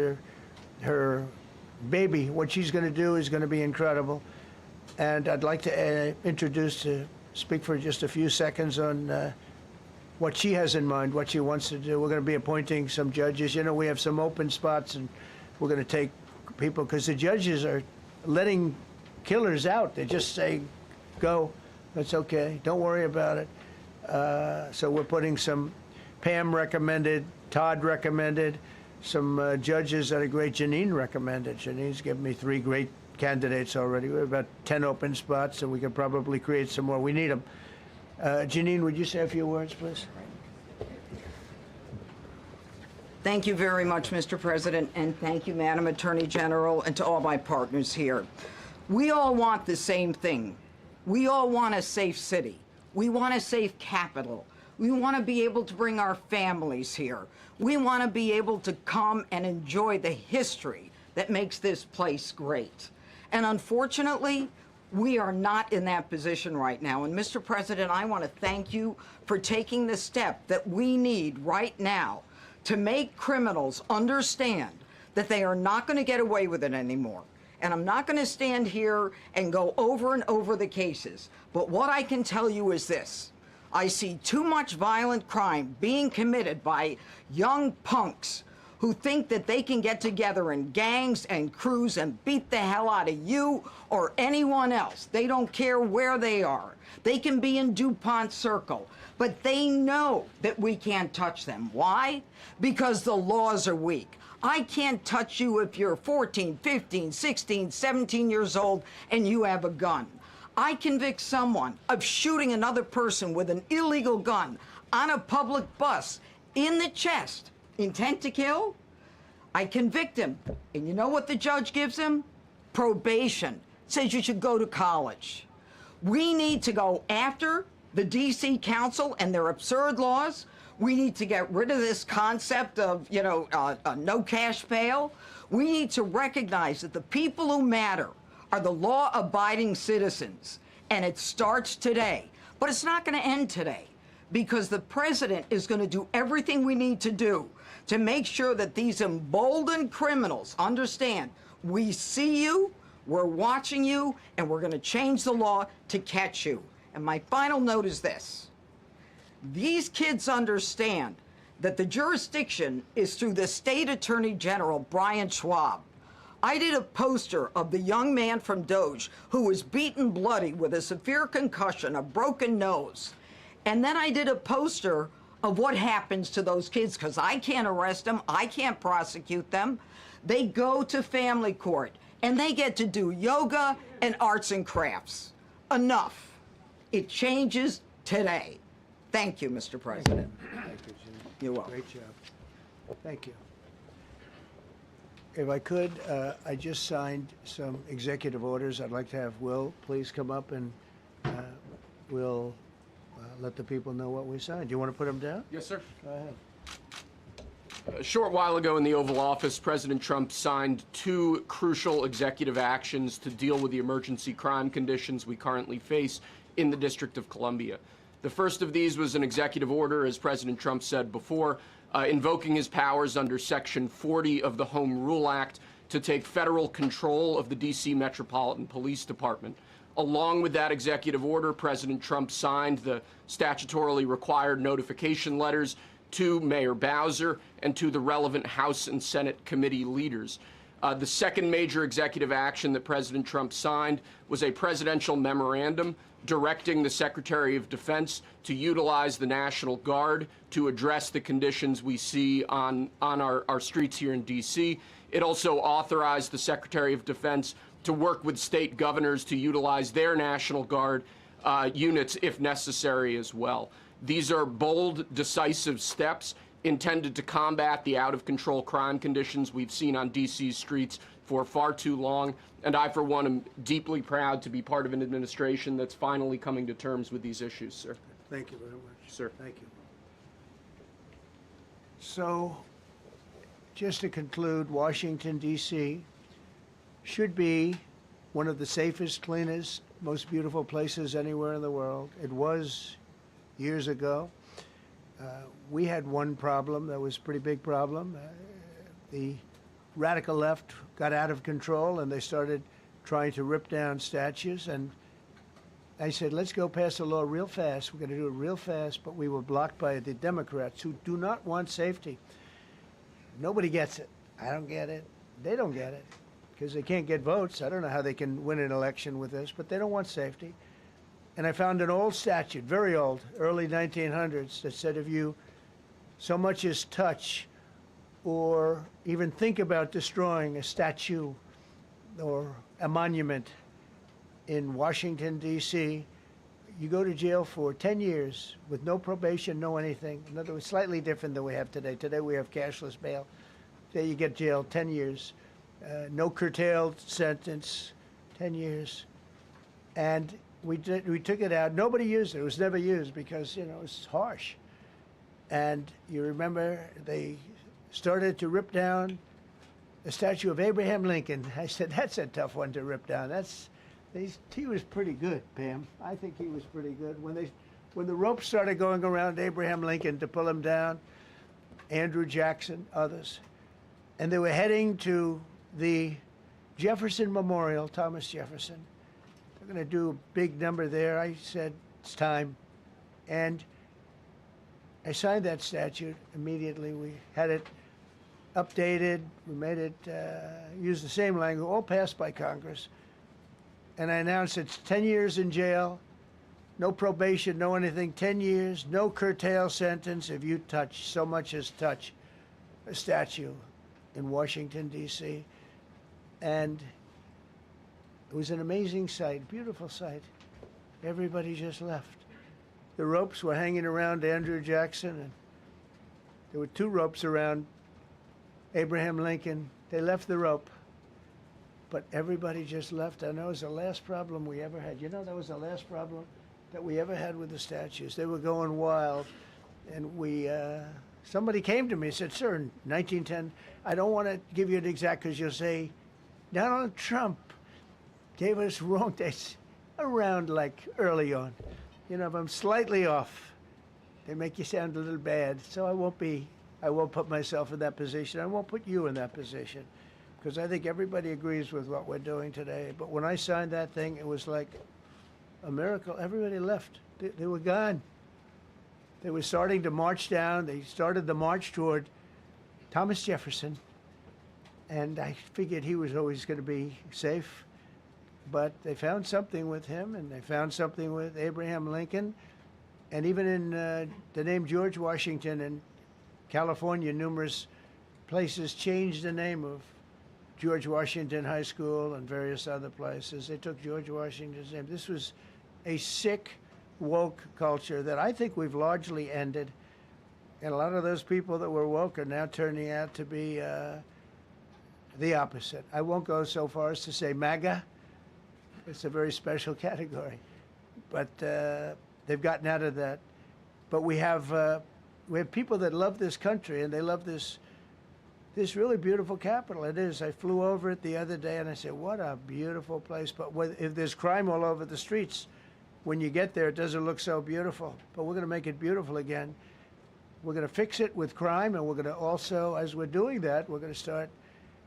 her baby. What she's going to do is going to be incredible. And I'd like to speak for just a few seconds on what she has in mind, what she wants to do. We're going to be appointing some judges. We have some open spots, and we're going to take people, because the judges are letting killers out. They just say, go, that's okay, don't worry about it. So we're putting some, Pam recommended, Todd recommended, some judges that are great. Janine recommended. Janine's given me 3 great candidates already. We have about 10 open spots, and we could probably create some more. We need them. Janine, would you say a few words, please? Thank you very much, Mr. President, and thank you, Madam Attorney General, and to all my partners here. We all want the same thing. We all want a safe city. We want a safe capital. We want to be able to bring our families here. We want to be able to come and enjoy the history that makes this place great. And unfortunately, we are not in that position right now. And Mr. President, I want to thank you for taking the step that we need right now to make criminals understand that they are not going to get away with it anymore. And I'm not going to stand here and go over and over the cases. But what I can tell you is this. I see too much violent crime being committed by young punks who think that they can get together in gangs and crews and beat the hell out of you or anyone else. They don't care where they are. They can be in DuPont Circle, but they know that we can't touch them. Why? Because the laws are weak. I can't touch you if you're 14, 15, 16, 17 years old and you have a gun. I convict someone of shooting another person with an illegal gun on a public bus in the chest, intent to kill. I convict him. And you know what the judge gives him? Probation. Says you should go to college. We need to go after the D.C. Council and their absurd laws. We need to get rid of this concept of, no cash bail. We need to recognize that the people who matter are the law-abiding citizens, and it starts today. But it's not going to end today, because the president is going to do everything we need to do to make sure that these emboldened criminals understand we see you, we're watching you, and we're going to change the law to catch you. And my final note is this. These kids understand that the jurisdiction is through the State Attorney General, Brian Schwab. I did a poster of the young man from Doge who was beaten bloody with a severe concussion, a broken nose. And then I did a poster of what happens to those kids, because I can't arrest them, I can't prosecute them. They go to family court, and they get to do yoga and arts and crafts. Enough. It changes today. Thank you, Mr. President. Thank you, Jim. You're welcome. Great job. Thank you. If I could, I just signed some executive orders. I'd like to have Will please come up, and we'll let the people know what we signed. Do you want to put them down? Yes, sir. Go ahead. A short while ago in the Oval Office, President Trump signed 2 crucial executive actions to deal with the emergency crime conditions we currently face in the District of Columbia. The first of these was an executive order, as President Trump said before, invoking his powers under Section 40 of the Home Rule Act to take federal control of the D.C. Metropolitan Police Department. Along with that executive order, President Trump signed the statutorily required notification letters to Mayor Bowser and to the relevant House and Senate committee leaders. The second major executive action that President Trump signed was a presidential memorandum directing the Secretary of Defense to utilize the National Guard to address the conditions we see on our streets here in D.C. It also authorized the Secretary of Defense to work with state governors to utilize their National Guard units if necessary as well. These are bold, decisive steps intended to combat the out-of-control crime conditions we've seen on D.C.'s streets for far too long, and I, for one, am deeply proud to be part of an administration that's finally coming to terms with these issues, sir. Thank you very much. Sir. Thank you. So, just to conclude, Washington, D.C. should be one of the safest, cleanest, most beautiful places anywhere in the world. It was years ago. We had one problem that was a pretty big problem. The radical left got out of control, and they started trying to rip down statues. And I said, let's go pass a law real fast. We're going to do it real fast. But we were blocked by the Democrats, who do not want safety. Nobody gets it. I don't get it. They don't get it, because they can't get votes. I don't know how they can win an election with this, but they don't want safety. And I found an old statute, very old, early 1900s, that said if you so much as touch or even think about destroying a statue or a monument in Washington, D.C., you go to jail for 10 years with no probation, no anything. In other words, slightly different than we have today. Today we have cashless bail. Today you get jailed 10 years. No curtailed sentence, 10 years. And we took it out. Nobody used it. It was never used because, you know, it was harsh. And you remember they started to rip down the statue of Abraham Lincoln. I said, that's a tough one to rip down. He was pretty good, Pam. I think he was pretty good. When the ropes started going around Abraham Lincoln to pull him down, Andrew Jackson, others, and they were heading to the Jefferson Memorial, Thomas Jefferson. They're going to do a big number there. I said, it's time. And I signed that statute immediately. We had it updated. We made it use the same language, all passed by Congress. And I announced it's 10 years in jail, no probation, no anything, 10 years, no curtail sentence if you touch, so much as touch a statue in Washington, D.C. And it was an amazing sight, beautiful sight. Everybody just left. The ropes were hanging around Andrew Jackson, and there were 2 ropes around Abraham Lincoln. They left the rope, but everybody just left. And that was the last problem we ever had. You know, that was the last problem that we ever had with the statues. They were going wild, and somebody came to me and said, sir, in 1910, I don't want to give you an exact, because you'll say, Donald Trump gave us wrong dates around like early on. You know, if I'm slightly off, they make you sound a little bad. So I won't put myself in that position. I won't put you in that position, because I think everybody agrees with what we're doing today. But when I signed that thing, it was like a miracle. Everybody left. They were gone. They were starting to march down. They started the march toward Thomas Jefferson, and I figured he was always going to be safe. But they found something with him, and they found something with Abraham Lincoln, and even in the name George Washington in California, numerous places changed the name of George Washington High School and various other places. They took George Washington's name. This was a sick, woke culture that I think we've largely ended. And a lot of those people that were woke are now turning out to be the opposite. I won't go so far as to say MAGA. It's a very special category. But they've gotten out of that. But we have people that love this country, and they love this really beautiful capital. It is. I flew over it the other day, and I said, what a beautiful place. But if there's crime all over the streets, when you get there, it doesn't look so beautiful. But we're going to make it beautiful again. We're going to fix it with crime, and we're going to also, as we're doing that, we're going to start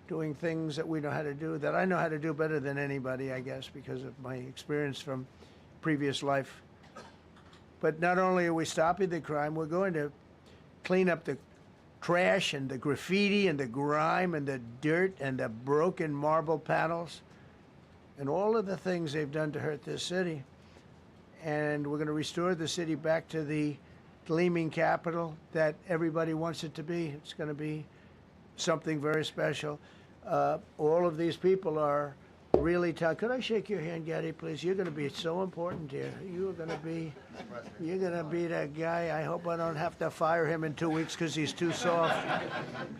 doing things that we know how to do, that I know how to do better than anybody, I guess, because of my experience from previous life. But not only are we stopping the crime, we're going to clean up the trash and the graffiti and the grime and the dirt and the broken marble panels and all of the things they've done to hurt this city. And we're going to restore the city back to the gleaming capital that everybody wants it to be. It's going to be something very special. All of these people are really tough. Could I shake your hand, Gaddy, please? You're going to be so important here. You're going to be that guy. I hope I don't have to fire him in 2 weeks because he's too soft.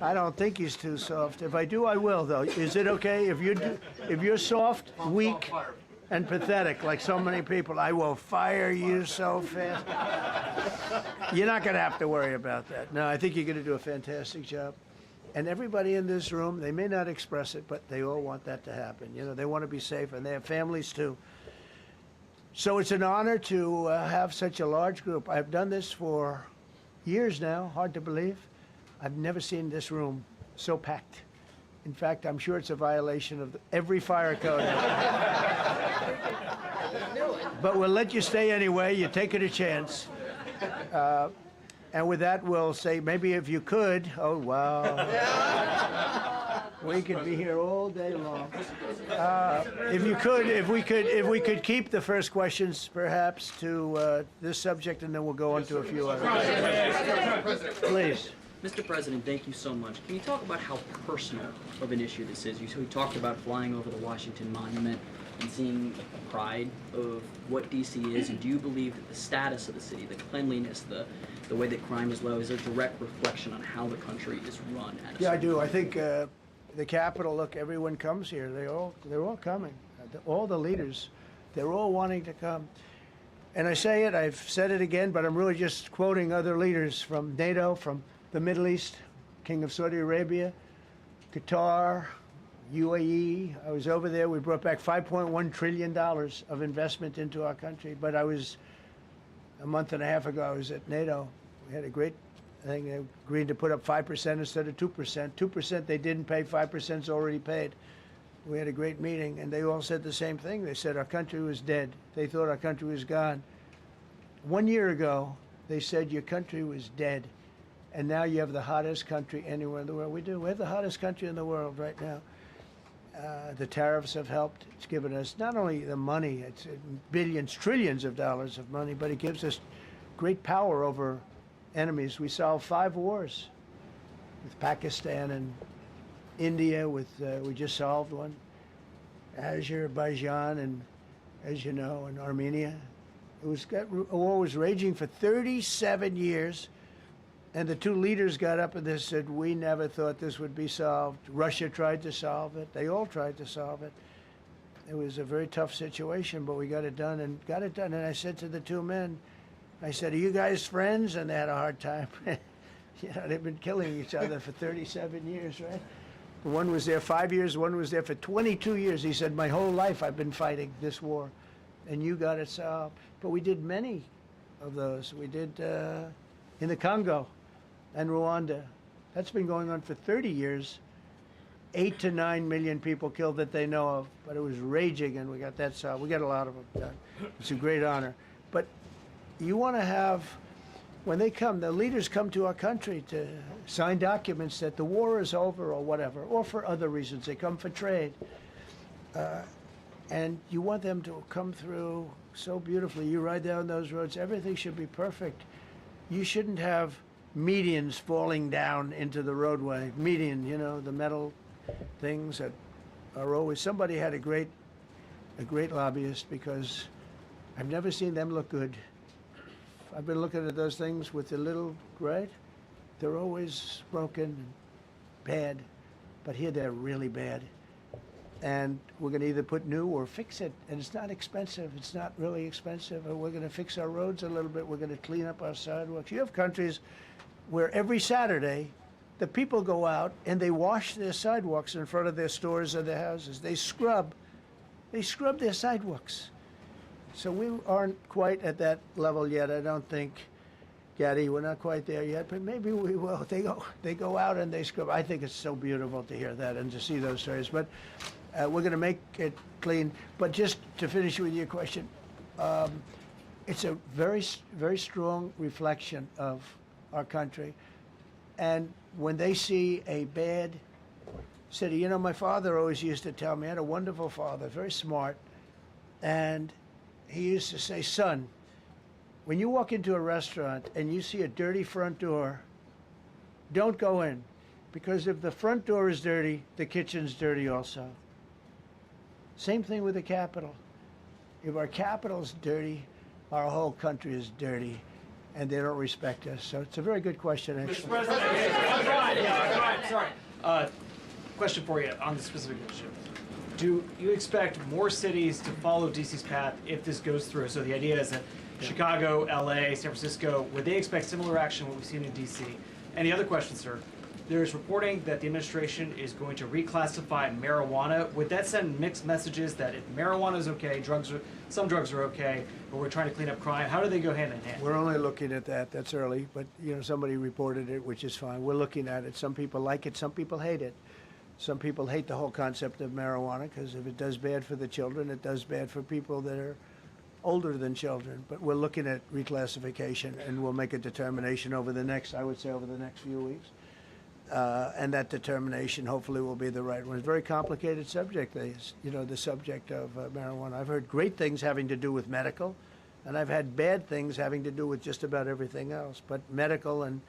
I don't think he's too soft. If I do, I will, though. Is it okay if you're soft, weak, and pathetic like so many people? I will fire you so fast. You're not going to have to worry about that. No, I think you're going to do a fantastic job. And everybody in this room, they may not express it, but they all want that to happen. You know, they want to be safe, and they have families too. So it's an honor to have such a large group. I've done this for years now, hard to believe. I've never seen this room so packed. In fact, I'm sure it's a violation of every fire code. But we'll let you stay anyway. You're taking a chance. And with that, we'll say, maybe if you could, oh, wow. We could be here all day long. If we could keep the first questions, perhaps, to this subject, and then we'll go on to a few others. Please. Mr. President, thank you so much. Can you talk about how personal of an issue this is? We talked about flying over the Washington Monument and seeing the pride of what D.C. is, and do you believe that the status of the city, the cleanliness, the way that crime is low, is a direct reflection on how the country is run? Yeah, I do. I think the Capitol, look, everyone comes here. They're all coming. All the leaders, they're all wanting to come. And I say it, I've said it again, but I'm really just quoting other leaders from NATO, from the Middle East, King of Saudi Arabia, Qatar, UAE. I was over there. We brought back $5.1 trillion of investment into our country. But a month and a half ago, I was at NATO. We had a great thing. They agreed to put up 5% instead of 2%. 2% they didn't pay, 5% is already paid. We had a great meeting, and they all said the same thing. They said our country was dead. They thought our country was gone. 1 year ago, they said your country was dead. And now you have the hottest country anywhere in the world. We do. We have the hottest country in the world right now. The tariffs have helped. It's given us not only the money, it's billions, trillions of dollars of money, but it gives us great power over enemies. We solved 5 wars with Pakistan and India. We just solved one. Azerbaijan and, as you know, and Armenia. War was raging for 37 years. And the 2 leaders got up and they said, we never thought this would be solved. Russia tried to solve it. They all tried to solve it. It was a very tough situation, but we got it done and got it done. And I said to the 2 men, I said, are you guys friends? And they had a hard time. You know, they've been killing each other for 37 years, right? One was there 5 years, one was there for 22 years. He said, my whole life I've been fighting this war. and you got it solved. But we did many of those. We did in the Congo and Rwanda. That's been going on for 30 years. 8 to 9 million people killed that they know of, but it was raging, and we got that solved. We got a lot of them done. It's a great honor. But you want to have, when they come, the leaders come to our country to sign documents that the war is over or whatever, or for other reasons. They come for trade. And you want them to come through so beautifully. You ride down those roads, everything should be perfect. You shouldn't have medians falling down into the roadway. Median, you know, the metal things that are always, somebody had a great lobbyist, because I've never seen them look good. I've been looking at those things with the little, right? They're always broken and bad, but here they're really bad. And we're going to either put new or fix it, and it's not expensive. It's not really expensive. And we're going to fix our roads a little bit. We're going to clean up our sidewalks. You have countries where every Saturday the people go out and they wash their sidewalks in front of their stores or their houses. They scrub their sidewalks. So we aren't quite at that level yet, I don't think, Gaddy. We're not quite there yet, but maybe we will. They go out and they scrub. I think it's so beautiful to hear that and to see those stories. But we're going to make it clean. But just to finish with your question, it's a very, very strong reflection of our country. And when they see a bad city, you know, my father always used to tell me, I had a wonderful father, very smart, and he used to say, son, when you walk into a restaurant and you see a dirty front door, don't go in, because if the front door is dirty, the kitchen's dirty also. Same thing with the Capitol. If our Capitol's dirty, our whole country is dirty, and they don't respect us. So it's a very good question, actually. Mr. President, sorry. Question for you on the specific issue. Do you expect more cities to follow DC's path if this goes through? So the idea is that Chicago, LA, San Francisco, would they expect similar action to what we've seen in DC? And the other question, sir, there's reporting that the administration is going to reclassify marijuana. Would that send mixed messages that if marijuana is okay, some drugs are okay, but we're trying to clean up crime? How do they go hand in hand? We're only looking at that. That's early, but you know, somebody reported it, which is fine. We're looking at it. Some people like it, some people hate it. Some people hate the whole concept of marijuana, because if it does bad for the children, it does bad for people that are older than children. But we're looking at reclassification, and we'll make a determination over the next, I would say, over the next few weeks. And that determination hopefully will be the right one. It's a very complicated subject, you know, the subject of marijuana. I've heard great things having to do with medical, and I've had bad things having to do with just about everything else. But medical and,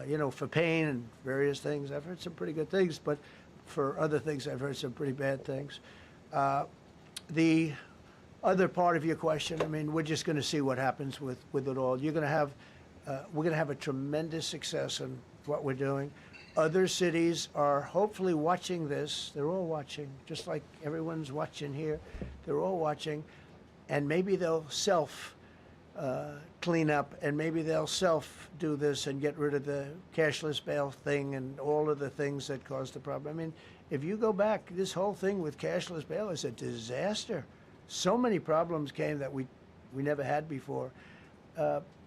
you know, for pain and various things, I've heard some pretty good things, but for other things, I've heard some pretty bad things. The other part of your question, I mean, we're just going to see what happens with it all. You're going to have, we're going to have a tremendous success in what we're doing. Other cities are hopefully watching this. They're all watching, just like everyone's watching here. They're all watching, and maybe they'll clean up, and maybe they'll do this and get rid of the cashless bail thing and all of the things that caused the problem. I mean, if you go back, this whole thing with cashless bail is a disaster. So many problems came that we never had before.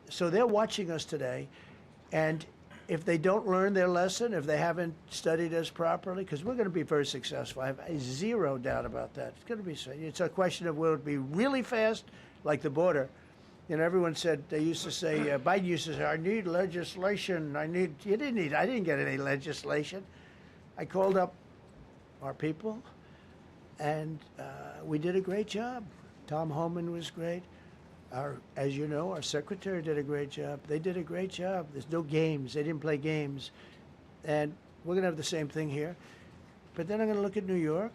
So they're watching us today, and if they don't learn their lesson, if they haven't studied us properly, because we're going to be very successful. I have zero doubt about that. It's going to be. It's a question of will it be really fast, like the border. You know, everyone said, they used to say, Biden used to say, I need legislation. I didn't get any legislation. I called up our people, and we did a great job. Tom Homan was great. As you know, our secretary did a great job. They did a great job. There's no games. They didn't play games. And we're going to have the same thing here. But then I'm going to look at New York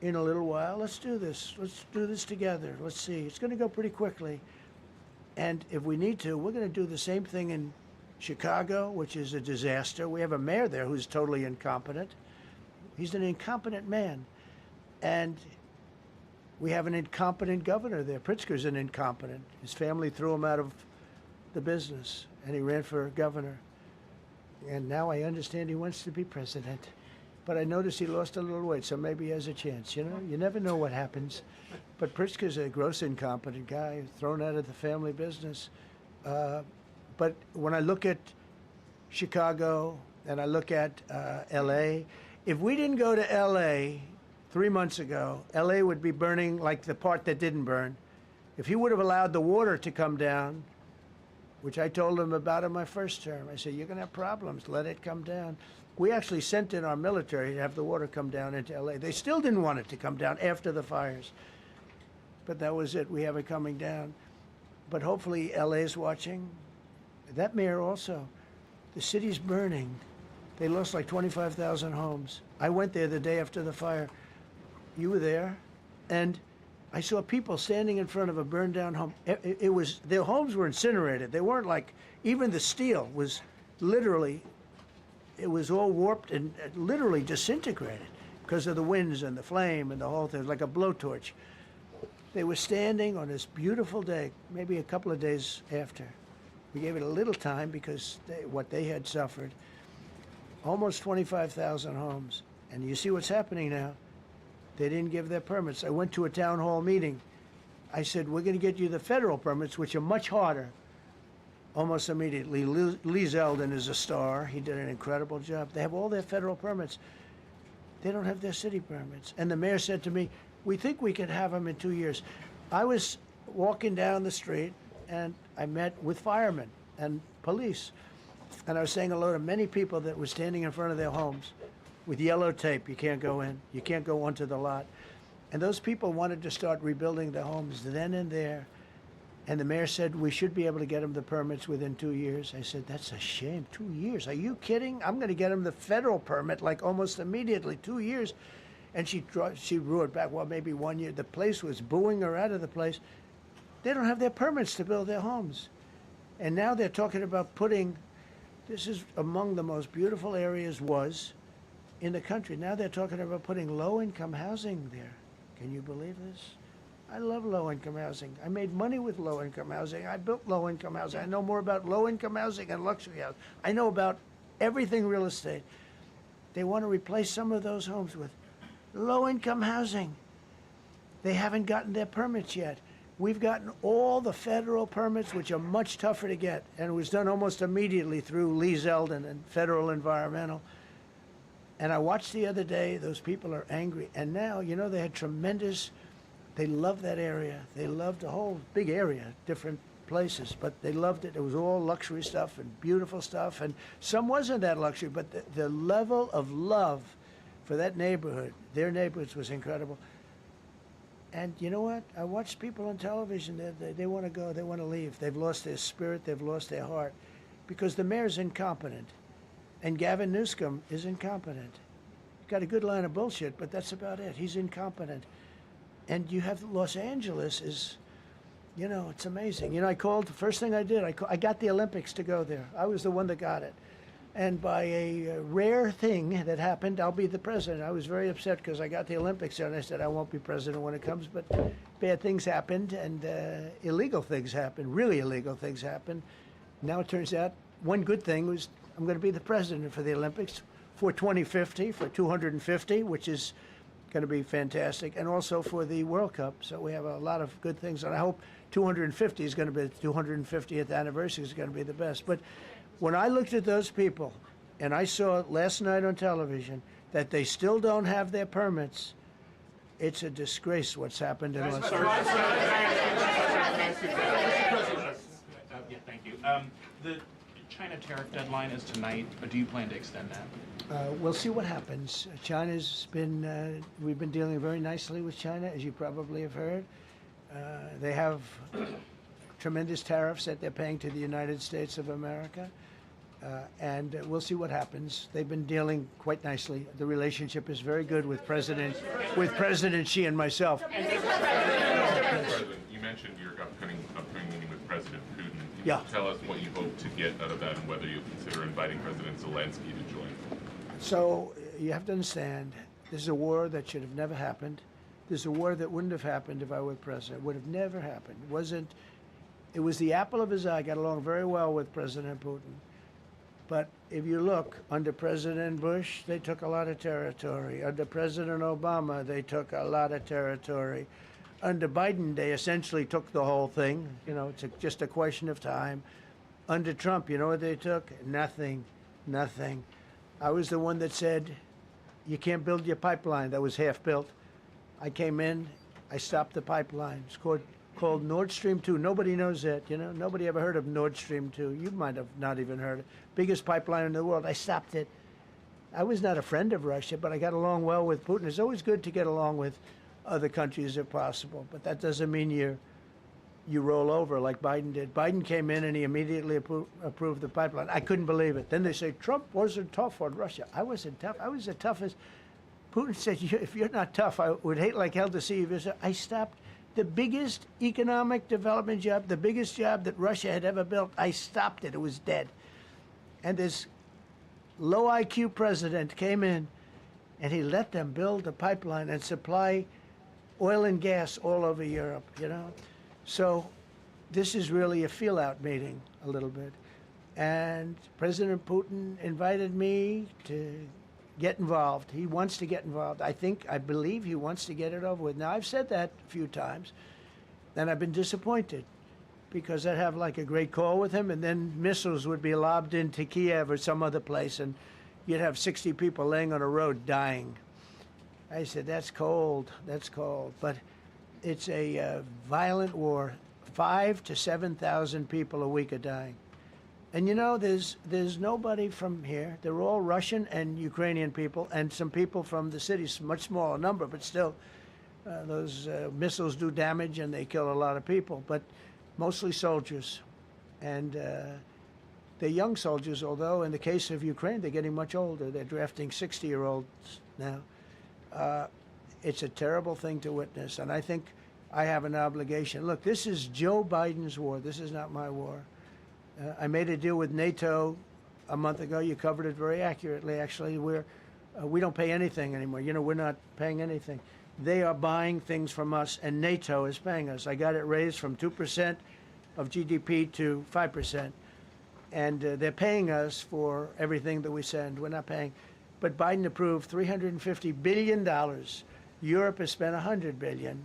in a little while. Let's do this. Let's do this together. Let's see. It's going to go pretty quickly. And if we need to, we're going to do the same thing in Chicago, which is a disaster. We have a mayor there who's totally incompetent. He's an incompetent man. And we have an incompetent governor there. Pritzker's an incompetent. His family threw him out of the business, and he ran for governor. And now I understand he wants to be president. But I noticed he lost a little weight, so maybe he has a chance. You know, you never know what happens. But Pritzker's a gross incompetent guy, thrown out of the family business. But when I look at Chicago and I look at L.A., if we didn't go to L.A. 3 months ago, L.A. would be burning like the part that didn't burn. If he would have allowed the water to come down, which I told him about in my first term, I said, you're going to have problems, let it come down. We actually sent in our military to have the water come down into L.A. They still didn't want it to come down after the fires. But that was it. We have it coming down. But hopefully L.A.'s watching. That mayor also. The city's burning. They lost like 25,000 homes. I went there the day after the fire. You were there. And I saw people standing in front of a burned down home. It was, their homes were incinerated. They weren't like, even the steel was literally, it was all warped and literally disintegrated because of the winds and the flame and the whole thing, like a blowtorch. They were standing on this beautiful day, maybe a couple of days after. We gave it a little time because what they had suffered. Almost 25,000 homes. And you see what's happening now. They didn't give their permits. I went to a town hall meeting. I said, we're going to get you the federal permits, which are much harder. Almost immediately. Lee Zeldin is a star. He did an incredible job. They have all their federal permits. They don't have their city permits. And the mayor said to me, we think we could have them in 2 years. I was walking down the street, and I met with firemen and police. And I was saying hello to many people that were standing in front of their homes with yellow tape. You can't go in. You can't go onto the lot. And those people wanted to start rebuilding their homes then and there. And the mayor said, we should be able to get them the permits within 2 years. I said, that's a shame. 2 years? Are you kidding? I'm going to get them the federal permit like almost immediately. 2 years. And she roared back, well, maybe 1 year. The place was booing her out of the place. They don't have their permits to build their homes. And now they're talking about putting, this is among the most beautiful areas in the country. Now they're talking about putting low-income housing there. Can you believe this? I love low-income housing. I made money with low-income housing. I built low-income housing. I know more about low-income housing and luxury housing. I know about everything real estate. They want to replace some of those homes with low-income housing. They haven't gotten their permits yet. We've gotten all the federal permits, which are much tougher to get, and it was done almost immediately through Lee Zeldin and Federal Environmental. And I watched the other day, those people are angry. And now, you know, they had tremendous, they loved that area. They loved the whole big area, different places, but they loved it. It was all luxury stuff and beautiful stuff. And some wasn't that luxury, but the level of love for that neighborhood, their neighborhoods, was incredible. And you know what? I watched people on television, they want to go, they want to leave. They've lost their spirit, they've lost their heart, because the mayor's incompetent. And Gavin Newsom is incompetent. Got a good line of bullshit, but that's about it. He's incompetent. And you have Los Angeles is, you know, it's amazing. You know, I called, the first thing I did, I got the Olympics to go there. I was the one that got it. And by a rare thing that happened, I'll be the president. I was very upset because I got the Olympics there, and I said I won't be president when it comes. But bad things happened, and illegal things happened, really illegal things happened. Now it turns out one good thing was I'm going to be the president for the Olympics for 2050, for 250, which is going to be fantastic, and also for the World Cup. So we have a lot of good things, and I hope 250 is going to be the 250th anniversary is going to be the best. But when I looked at those people, and I saw last night on television that they still don't have their permits, it's a disgrace what's happened in Los Angeles. Yeah, thank you. The China tariff deadline is tonight, but do you plan to extend that? We'll see what happens. China's been, we've been dealing very nicely with China, as you probably have heard. They have tremendous tariffs that they're paying to the United States of America. And we'll see what happens. They've been dealing quite nicely. The relationship is very good with President Xi and myself. President, you mentioned your upcoming meeting with President Putin. Can Yeah. you tell us what you hope to get out of that and whether you'll consider inviting President Zelensky to join? So you have to understand, this is a war that should have never happened. This is a war that wouldn't have happened if I were president. It would have never happened. It was the apple of his eye. I got along very well with President Putin. But if you look, under President Bush, they took a lot of territory. Under President Obama, they took a lot of territory. Under Biden, they essentially took the whole thing. You know, it's just a question of time. Under Trump, you know what they took? Nothing, nothing. I was the one that said, you can't build your pipeline. That was half built. I came in, I stopped the pipeline. It's called Nord Stream 2. Nobody knows that, you know. Nobody ever heard of Nord Stream 2. You might have not even heard it. Biggest pipeline in the world. I stopped it. I was not a friend of Russia, but I got along well with Putin. It's always good to get along with other countries if possible, but that doesn't mean you roll over like Biden did. Biden came in and he immediately approved the pipeline. I couldn't believe it. Then they say Trump wasn't tough on Russia. I wasn't tough. I was the toughest. Putin said, if you're not tough, I would hate like hell to see you. I stopped the biggest economic development job, the biggest job that Russia had ever built. I stopped it. It was dead. And this low IQ president came in and he let them build a pipeline and supply oil and gas all over Europe, you know. So this is really a feel-out meeting a little bit. And President Putin invited me to get involved. He wants to get involved. I believe he wants to get it over with. Now, I've said that a few times, and I've been disappointed because I'd have like a great call with him, and then missiles would be lobbed into Kiev or some other place, and you'd have 60 people laying on a road dying. I said, that's cold, that's cold. But it's a violent war. 5,000 to 7,000 people a week are dying. And you know, there's nobody from here. They're all Russian and Ukrainian people, and some people from the cities, much smaller number, but still, those missiles do damage and they kill a lot of people, but mostly soldiers. And they're young soldiers, although in the case of Ukraine, they're getting much older. They're drafting 60-year-olds now. It's a terrible thing to witness, and I think I have an obligation. Look, this is Joe Biden's war. This is not my war. I made a deal with NATO a month ago. You covered it very accurately, actually. We don't pay anything anymore. You know, we're not paying anything. They are buying things from us, and NATO is paying us. I got it raised from 2% of GDP to 5%. And they're paying us for everything that we send. We're not paying. But Biden approved $350 billion. Europe has spent $100 billion.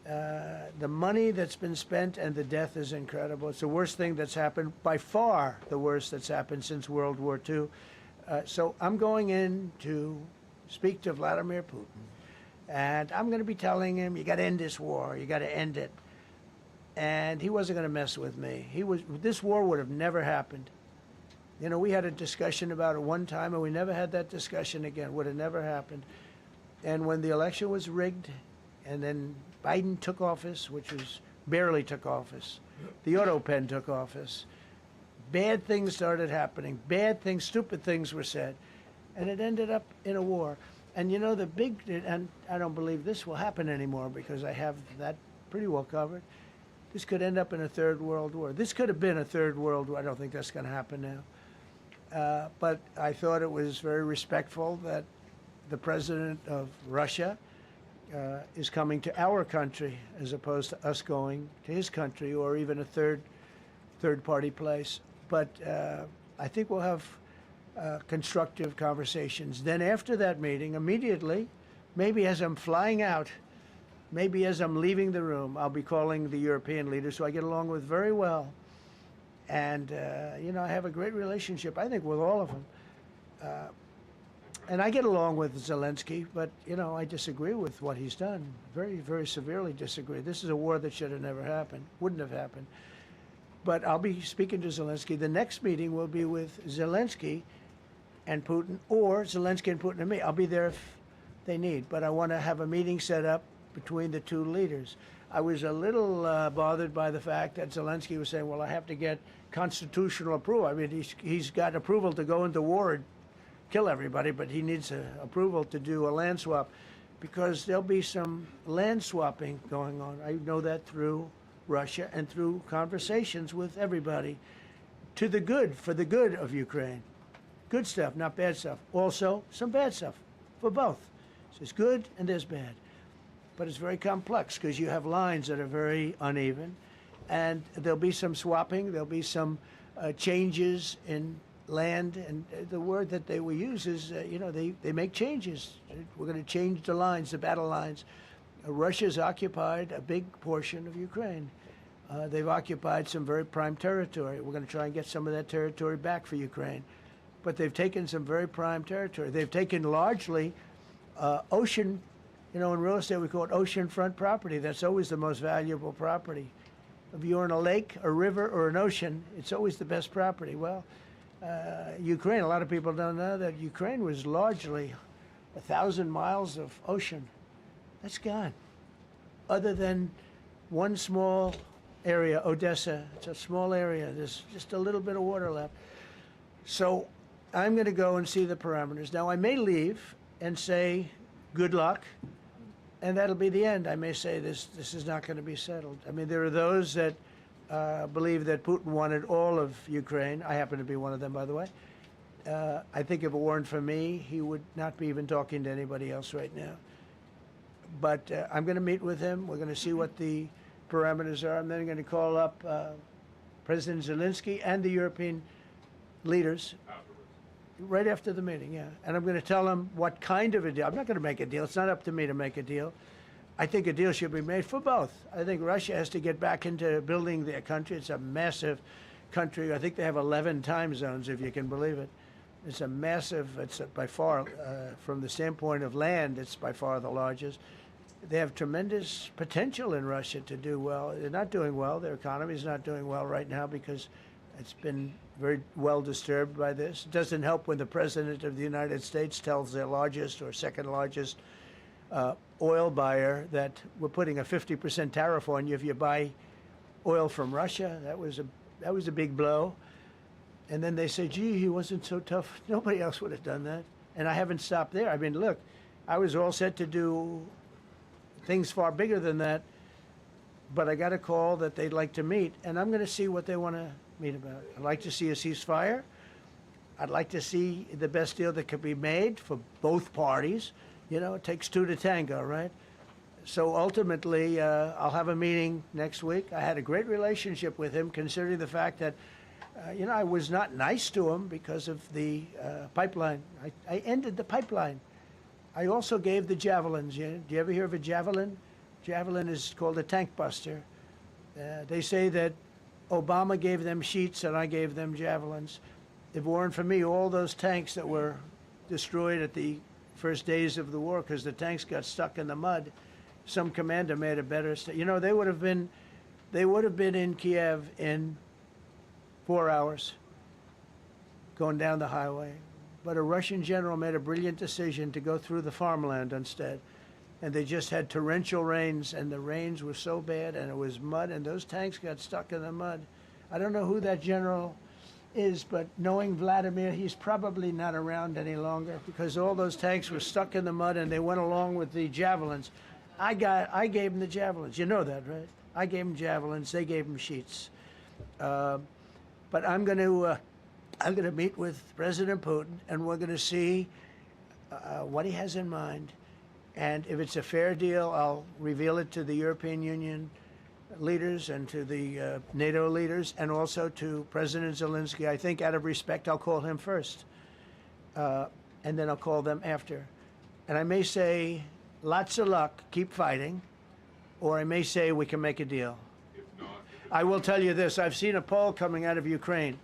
The money that's been spent and the death is incredible. It's the worst thing that's happened, by far the worst that's happened since World War II. So I'm going in to speak to Vladimir Putin. And I'm going to be telling him, you got to end this war. You got to end it. And he wasn't going to mess with me. This war would have never happened. You know, we had a discussion about it one time, and we never had that discussion again. Would have never happened. And when the election was rigged, and then Biden took office, which was barely took office, the auto pen took office, bad things started happening. Bad things, stupid things were said. And it ended up in a war. And you know, and I don't believe this will happen anymore because I have that pretty well covered. This could end up in a third world war. This could have been a third world war. I don't think that's going to happen now. But I thought it was very respectful that the president of Russia is coming to our country as opposed to us going to his country or even a third-party place. But I think we'll have constructive conversations. Then after that meeting, immediately, maybe as I'm flying out, maybe as I'm leaving the room, I'll be calling the European leaders who I get along with very well. And, you know, I have a great relationship, I think, with all of them. And I get along with Zelensky, but, you know, I disagree with what he's done. Very, very severely disagree. This is a war that should have never happened, wouldn't have happened. But I'll be speaking to Zelensky. The next meeting will be with Zelensky and Putin, or Zelensky and Putin and me. I'll be there if they need. But I want to have a meeting set up between the two leaders. I was a little bothered by the fact that Zelensky was saying, well, I have to get constitutional approval. I mean, he's got approval to go into war and kill everybody, but he needs approval to do a land swap because there'll be some land swapping going on. I know that through Russia and through conversations with everybody to the good, for the good of Ukraine. Good stuff, not bad stuff. Also, some bad stuff for both. So there's good and there's bad. But it's very complex because you have lines that are very uneven. And there'll be some swapping. There'll be some changes in land, and the word that they will use is, they make changes. We're going to change the lines, the battle lines. Russia's occupied a big portion of Ukraine. They've occupied some very prime territory. We're going to try and get some of that territory back for Ukraine. But they've taken some very prime territory. They've taken largely ocean, in real estate we call it oceanfront property. That's always the most valuable property. If you're in a lake, a river, or an ocean, it's always the best property. Well, Ukraine, a lot of people don't know that Ukraine was largely 1,000 miles of ocean. That's gone. Other than one small area, Odessa, it's a small area. There's just a little bit of water left. So I'm going to go and see the parameters. Now, I may leave and say, good luck, and that'll be the end. I may say this is not going to be settled. I mean, there are those that believe that Putin wanted all of Ukraine. I happen to be one of them, by the way. I think if it weren't for me, he would not be even talking to anybody else right now. But I'm going to meet with him. We're going to see what the parameters are. I'm then going to call up President Zelensky and the European leaders right after the meeting, yeah. And I'm going to tell them what kind of a deal. I'm not going to make a deal. It's not up to me to make a deal. I think a deal should be made for both. I think Russia has to get back into building their country. It's a massive country. I think they have 11 time zones, if you can believe it. It's a massive, it's by far, from the standpoint of land, it's by far the largest. They have tremendous potential in Russia to do well. They're not doing well. Their economy is not doing well right now because it's been very well disturbed by this. It doesn't help when the President of the United States tells their largest or second largest oil buyer that we're putting a 50% tariff on you if you buy oil from Russia. That was a big blow. And then they say, gee, he wasn't so tough. Nobody else would have done that. And I haven't stopped there. I mean, look, I was all set to do things far bigger than that, but I got a call that they'd like to meet, and I'm going to see what they want to meet about. I'd like to see a ceasefire. I'd like to see the best deal that could be made for both parties. It takes two to tango, right? So ultimately, I'll have a meeting next week. I had a great relationship with him, considering the fact that, I was not nice to him because of the pipeline. I ended the pipeline. I also gave the javelins. Do you ever hear of a javelin? Javelin is called a tank buster. They say that Obama gave them sheets and I gave them javelins. If it weren't for me, all those tanks that were destroyed at the first days of the war because the tanks got stuck in the mud, some commander made a better. They would have been in Kiev in 4 hours going down the highway. But a Russian general made a brilliant decision to go through the farmland instead. And they just had torrential rains, and the rains were so bad, and it was mud, and those tanks got stuck in the mud. I don't know who that general is, but knowing Vladimir, he's probably not around any longer because all those tanks were stuck in the mud, and they went along with the javelins. I gave them the javelins. You know that, right? I gave them javelins. They gave them sheets. But I'm going to meet with President Putin, and we're going to see what he has in mind. And if it's a fair deal, I'll reveal it to the European Union leaders and to the NATO leaders and also to President Zelensky. I think out of respect, I'll call him first. And then I'll call them after. And I may say, lots of luck, keep fighting. Or I may say, we can make a deal. If not, I will tell you this. I've seen a poll coming out of Ukraine.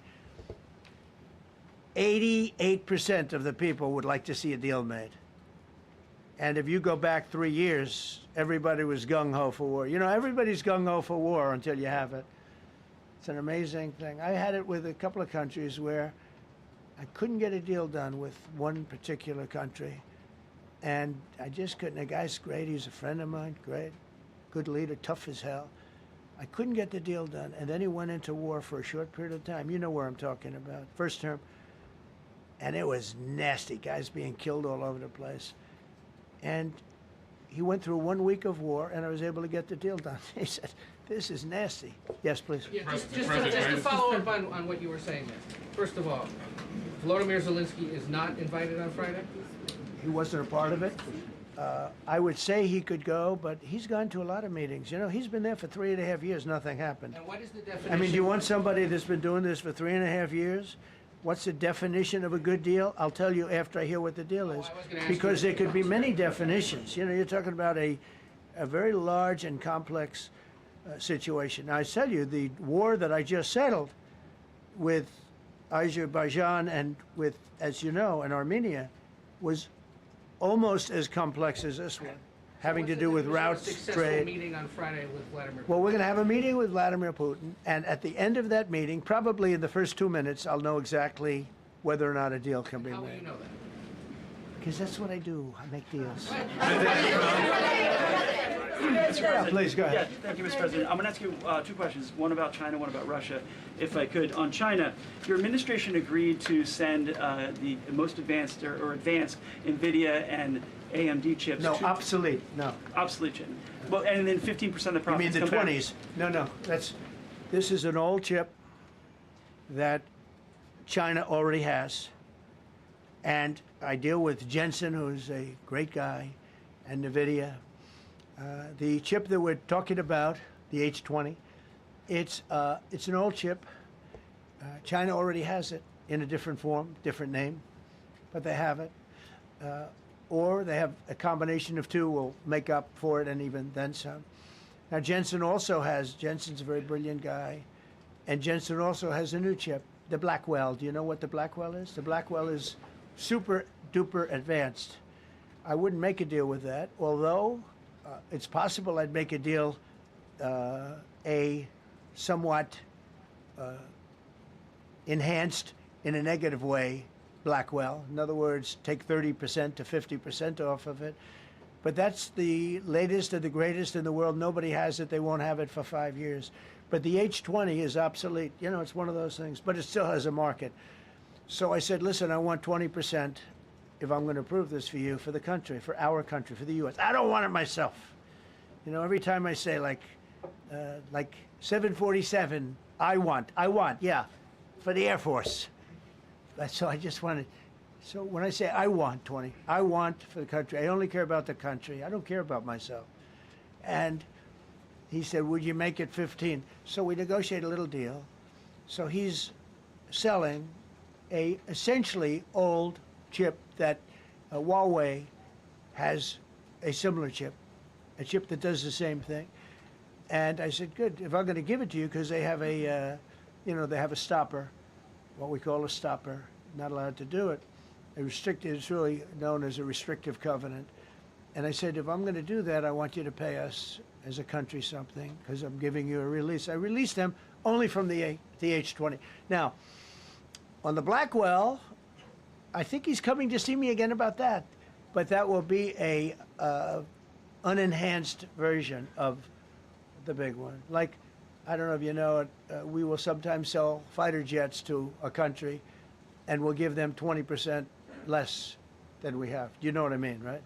88% of the people would like to see a deal made. And if you go back 3 years, everybody was gung-ho for war. Everybody's gung-ho for war until you have it. It's an amazing thing. I had it with a couple of countries where I couldn't get a deal done with one particular country. And I just couldn't. The guy's great. He's a friend of mine. Great. Good leader. Tough as hell. I couldn't get the deal done. And then he went into war for a short period of time. You know where I'm talking about. First term. And it was nasty. Guys being killed all over the place. And he went through 1 week of war, and I was able to get the deal done. He said, this is nasty. Yes, please. Yeah, just to follow up on what you were saying there. First of all, Volodymyr Zelensky is not invited on Friday? He wasn't a part of it. I would say he could go, but he's gone to a lot of meetings. He's been there for 3.5 years. Nothing happened. And what is the definition? I mean, do you want somebody that's been doing this for 3.5 years What's the definition of a good deal? I'll tell you after I hear what the deal is. I was gonna ask Because you- there could be many definitions. You know, you're talking about a very large and complex situation. Now, I tell you, the war that I just settled with Azerbaijan and with, as you know, and Armenia was almost as complex as this one, having to do with routes, Successful trade. meeting on Friday with Vladimir Putin. Well, we're going to have a meeting with Vladimir Putin, and at the end of that meeting, probably in the first 2 minutes, I'll know exactly whether or not a deal can be How will you made. know that? Because that's what I do. I make deals. Mr. Yeah, President. please, go ahead. Yeah, thank you, Mr. President. I'm going to ask you two questions, one about China, one about Russia, if I could. On China, your administration agreed to send the most advanced or advanced NVIDIA and AMD chips. No, to obsolete. No. obsolete chip. Well, and then 15% of the You profits mean the come back. 20s? No. This is an old chip that China already has. And I deal with Jensen, who's a great guy, and NVIDIA. The chip that we're talking about, the H20, it's an old chip. China already has it in a different form, different name, but they have it. Or they have a combination of two will make up for it and even then some. Now Jensen Jensen's a very brilliant guy, and Jensen also has a new chip, the Blackwell. Do you know what the Blackwell is? The Blackwell is super duper advanced. I wouldn't make a deal with that, although it's possible I'd make a deal, a somewhat enhanced in a negative way Blackwell. In other words, take 30% to 50% off of it. But that's the latest and the greatest in the world. Nobody has it. They won't have it for 5 years. But the H20 is obsolete. You know, it's one of those things, but it still has a market. So I said, listen, I want 20% if I'm going to approve this for you, for the country, for our country, for the U.S. I don't want it myself. You know, every time I say like 747, I want, yeah, for the Air Force. So I just wanted, so when I say I want 20, I want for the country. I only care about the country. I don't care about myself. And he said, would you make it 15? So we negotiate a little deal. So he's selling a essentially old chip that Huawei has a similar chip, a chip that does the same thing. And I said, good, if I'm going to give it to you, because they have a, they have a stopper, what we call a stopper, not allowed to do it. It's really known as a restrictive covenant. And I said, if I'm going to do that, I want you to pay us as a country something, because I'm giving you a release. I released them only from the H20. Now, on the Blackwell, I think he's coming to see me again about that. But that will be a unenhanced version of the big one. Like, I don't know if you know it, we will sometimes sell fighter jets to a country, and we'll give them 20% less than we have. Do you know what I mean, right?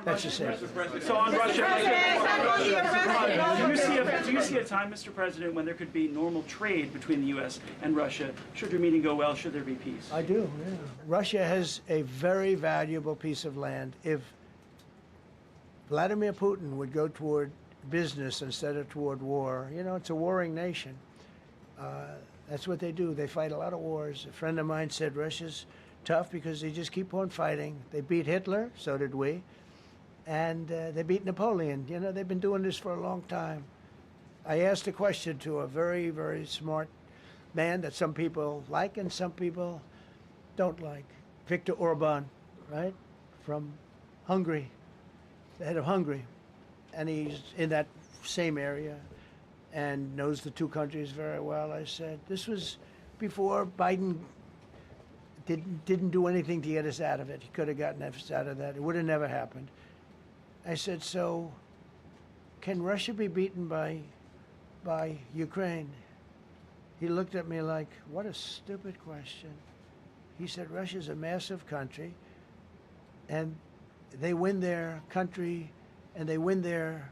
That's the same. So on Russia, do you see a time, Mr. President, when there could be normal trade between the U.S. and Russia? Should your meeting go well? Should there be peace? I do, yeah. Russia has a very valuable piece of land. If Vladimir Putin would go toward business instead of toward war, it's a warring nation. That's what they do. They fight a lot of wars. A friend of mine said Russia's tough because they just keep on fighting. They beat Hitler, so did we. And they beat Napoleon. They've been doing this for a long time. I asked a question to a very, very smart man that some people like and some people don't like. Viktor Orban, right? From Hungary, the head of Hungary. And he's in that same area and knows the two countries very well. I said, this was before Biden didn't do anything to get us out of it. He could have gotten us out of that. It would have never happened. I said, so can Russia be beaten by Ukraine? He looked at me like, what a stupid question. He said, Russia's a massive country, and they win their country, and they win their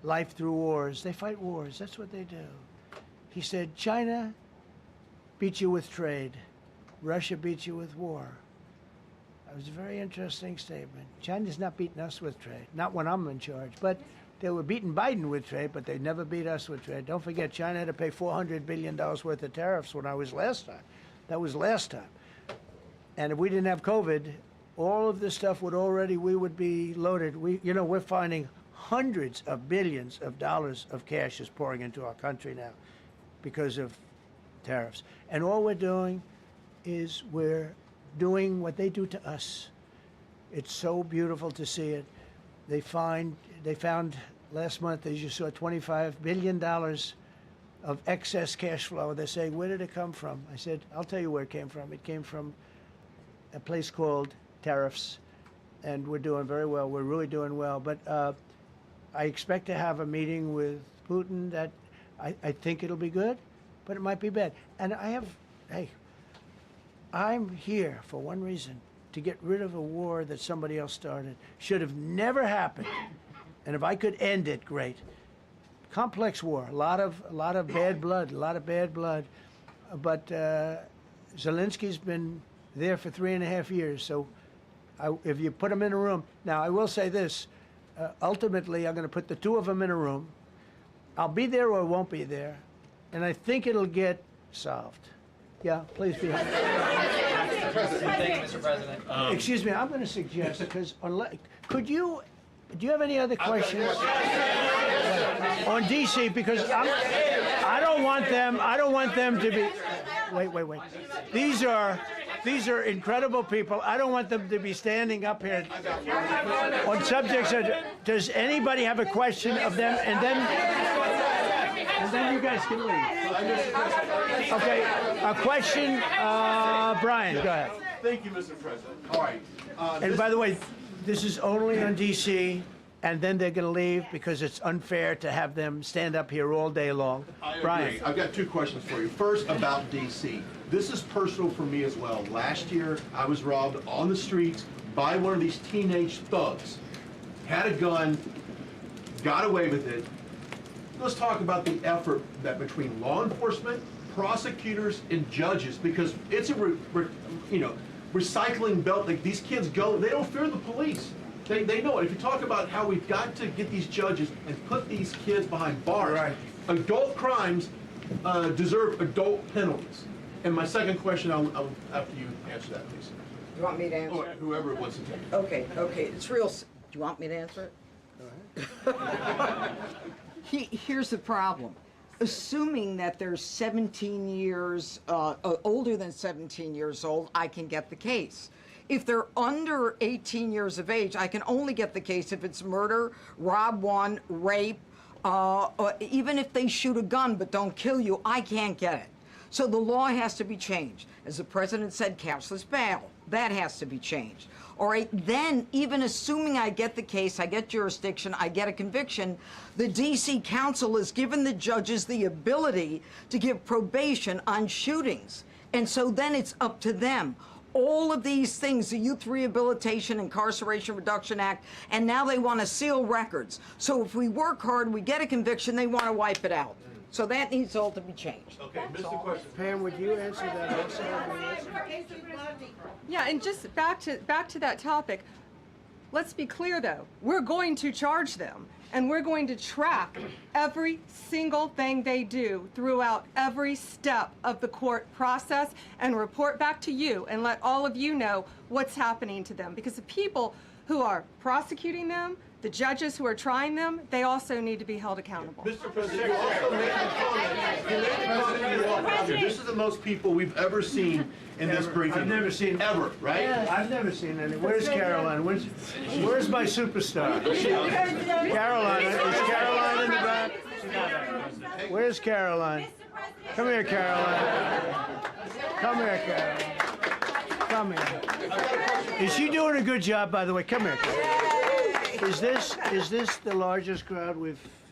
life through wars. They fight wars. That's what they do. He said, China beats you with trade. Russia beats you with war. That was a very interesting statement. China's not beating us with trade, not when I'm in charge. But they were beating Biden with trade, but they never beat us with trade. Don't forget, China had to pay $400 billion worth of tariffs when I was last time. That was last time. And if we didn't have COVID, all of this stuff would already, we would be loaded. We're finding hundreds of billions of dollars of cash is pouring into our country now because of tariffs. And all we're doing is we're doing what they do to us. It's so beautiful to see it. They found last month, as you saw, $25 billion of excess cash flow. They say, where did it come from? I said, I'll tell you where it came from. It came from a place called tariffs, and we're doing very well. We're really doing well. But I expect to have a meeting with Putin that I think it'll be good, but it might be bad. And I'm here for one reason, to get rid of a war that somebody else started. Should have never happened. And if I could end it, great. Complex war, a lot of bad blood, But Zelensky's been there for 3.5 years. So if you put him in a room, now I will say this, ultimately I'm going to put the two of them in a room. I'll be there or I won't be there. And I think it'll get solved. Yeah, please be. Thank you, Mr. President. Excuse me, I'm going to suggest, because do you have any other questions on DC? Because I don't want them to be. Wait. These are incredible people. I don't want them to be standing up here on subjects that. Does anybody have a question of them? And then you guys can leave. Okay, a question, Brian, go ahead. Thank you, Mr. President. All right. And by the way, this is only on DC, and then they're going to leave because it's unfair to have them stand up here all day long. I agree. Brian. I've got two questions for you. First, about DC. This is personal for me as well. Last year, I was robbed on the streets by one of these teenage thugs. Had a gun, got away with it. Let's talk about the effort that between law enforcement, prosecutors, and judges, because it's a recycling belt. Like, these kids go, they don't fear the police. They know it. If you talk about how we've got to get these judges and put these kids behind bars, right. Adult crimes deserve adult penalties. And my second question, I'll after you answer that, please. You want me to answer it? Whoever wants to take it. Okay. It's real. Do you want me to answer it? Go ahead. Here's the problem. Assuming that they're 17 years, older than 17 years old, I can get the case. If they're under 18 years of age, I can only get the case if it's murder, rob one, rape, even if they shoot a gun but don't kill you, I can't get it. So the law has to be changed. As the president said, cashless bail. That has to be changed. All right, then, even assuming I get the case, I get jurisdiction, I get a conviction, the DC Council has given the judges the ability to give probation on shootings. And so then it's up to them. All of these things, the Youth Rehabilitation Incarceration Reduction Act, and now they want to seal records. So if we work hard, we get a conviction, they want to wipe it out. So that needs all to be changed. Okay, Mr. Question. Pam, would you answer that also? Yeah, and just back to that topic. Let's be clear, though. We're going to charge them, and we're going to track every single thing they do throughout every step of the court process and report back to you and let all of you know what's happening to them. Because the people who are prosecuting them, the judges who are trying them, they also need to be held accountable. Mr. President, you also made a comment. This is the most people we've ever seen in this briefing. I've never seen ever, right? Yes. I've never seen any. Where's Caroline? Where's my superstar? Caroline. Is Caroline in the back? Where's Caroline? Come here, Caroline. Come here, Caroline. Come here. Is she doing a good job, by the way? Come here, Caroline. Is this the largest crowd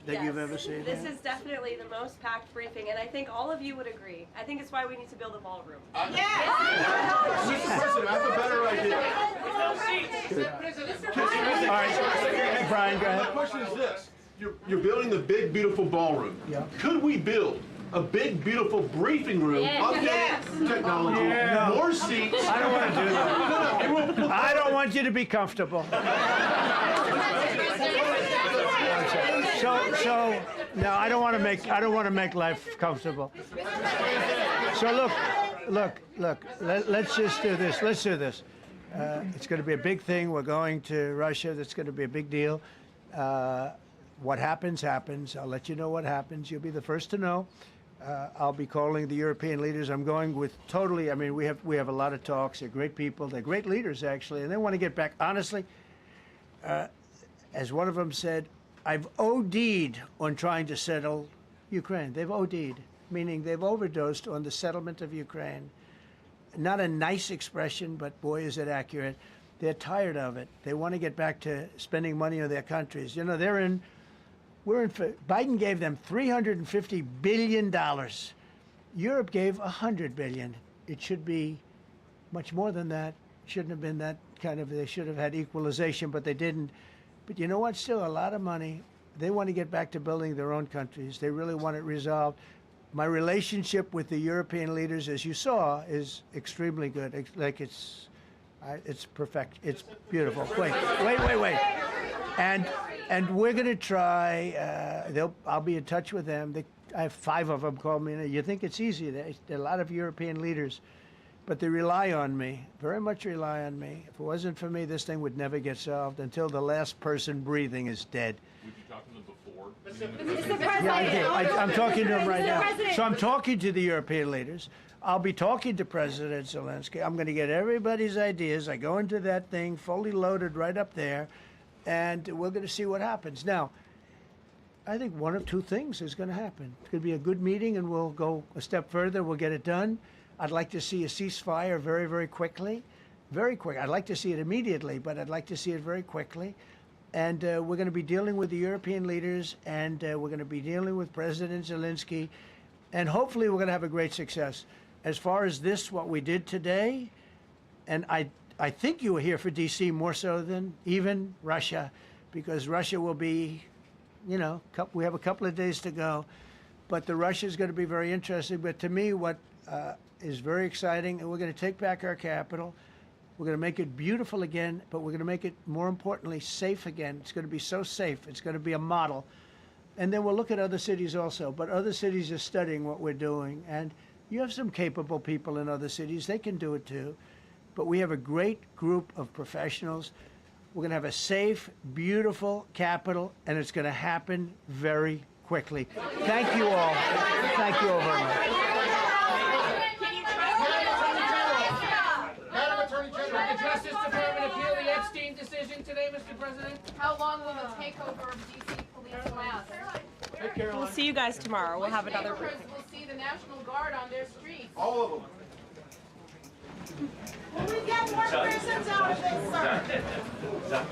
that you've ever seen? This is definitely the most packed briefing, and I think all of you would agree. I think it's why we need to build a ballroom. Mr. President, I have a better idea. All right, Brian, go ahead. My question is this. You're building the big, beautiful ballroom. Yeah. Could we build a big, beautiful briefing room, updated technology, more seats? I don't want to do that. I don't want you to be comfortable. So no, I don't want to make life comfortable. So look, Let's just do this. Let's do this. It's going to be a big thing. We're going to Russia. That's going to be a big deal. What happens, happens. I'll let you know what happens. You'll be the first to know. I'll be calling the European leaders. I'm going with totally, I mean, we have a lot of talks. They're great people. They're great leaders, actually, and they want to get back. Honestly, as one of them said, I've OD'd on trying to settle Ukraine. They've OD'd, meaning they've overdosed on the settlement of Ukraine. Not a nice expression, but boy, is it accurate. They're tired of it. They want to get back to spending money on their countries. You know, Biden gave them $350 billion. Europe gave $100 billion. It should be much more than that. Shouldn't have been that kind of, they should have had equalization, but they didn't. But you know what? Still a lot of money. They want to get back to building their own countries. They really want it resolved. My relationship with the European leaders, as you saw, is extremely good. It's perfect. It's beautiful. Wait. And we're going to try. I'll be in touch with them. I have 5 of them call me. You think it's easy? There are a lot of European leaders, but they rely on me. Very much rely on me. If it wasn't for me, this thing would never get solved until the last person breathing is dead. Would you talk to them before? Mr. President. Yeah, I did. I'm talking to him right now. So I'm talking to the European leaders. I'll be talking to President Zelensky. I'm going to get everybody's ideas. I go into that thing fully loaded right up there, and we're going to see what happens. Now, I think one of 2 things is going to happen. It's going to be a good meeting, and we'll go a step further. We'll get it done. I'd like to see a ceasefire very, very quickly. Very quick. I'd like to see it immediately, but I'd like to see it very quickly. And we're going to be dealing with the European leaders, and we're going to be dealing with President Zelensky, and hopefully we're going to have a great success. As far as this, what we did today, and I think you were here for D.C. more so than even Russia, because Russia will be, you know, we have a couple of days to go, but the Russia is going to be very interesting. But to me, what is very exciting, and we're going to take back our capital. We're going to make it beautiful again, but we're going to make it, more importantly, safe again. It's going to be so safe. It's going to be a model. And then we'll look at other cities also. But other cities are studying what we're doing. And you have some capable people in other cities. They can do it too. But we have a great group of professionals. We're going to have a safe, beautiful capital, and it's going to happen very quickly. Thank you all. Thank you all very much. The Justice Department appeal the Epstein decision today, Mr. President? How long will the takeover of DC police last? We'll see you guys tomorrow. We'll have another briefing. We'll see the National Guard on their streets. All of them. Will we get more prisons out of this, sir?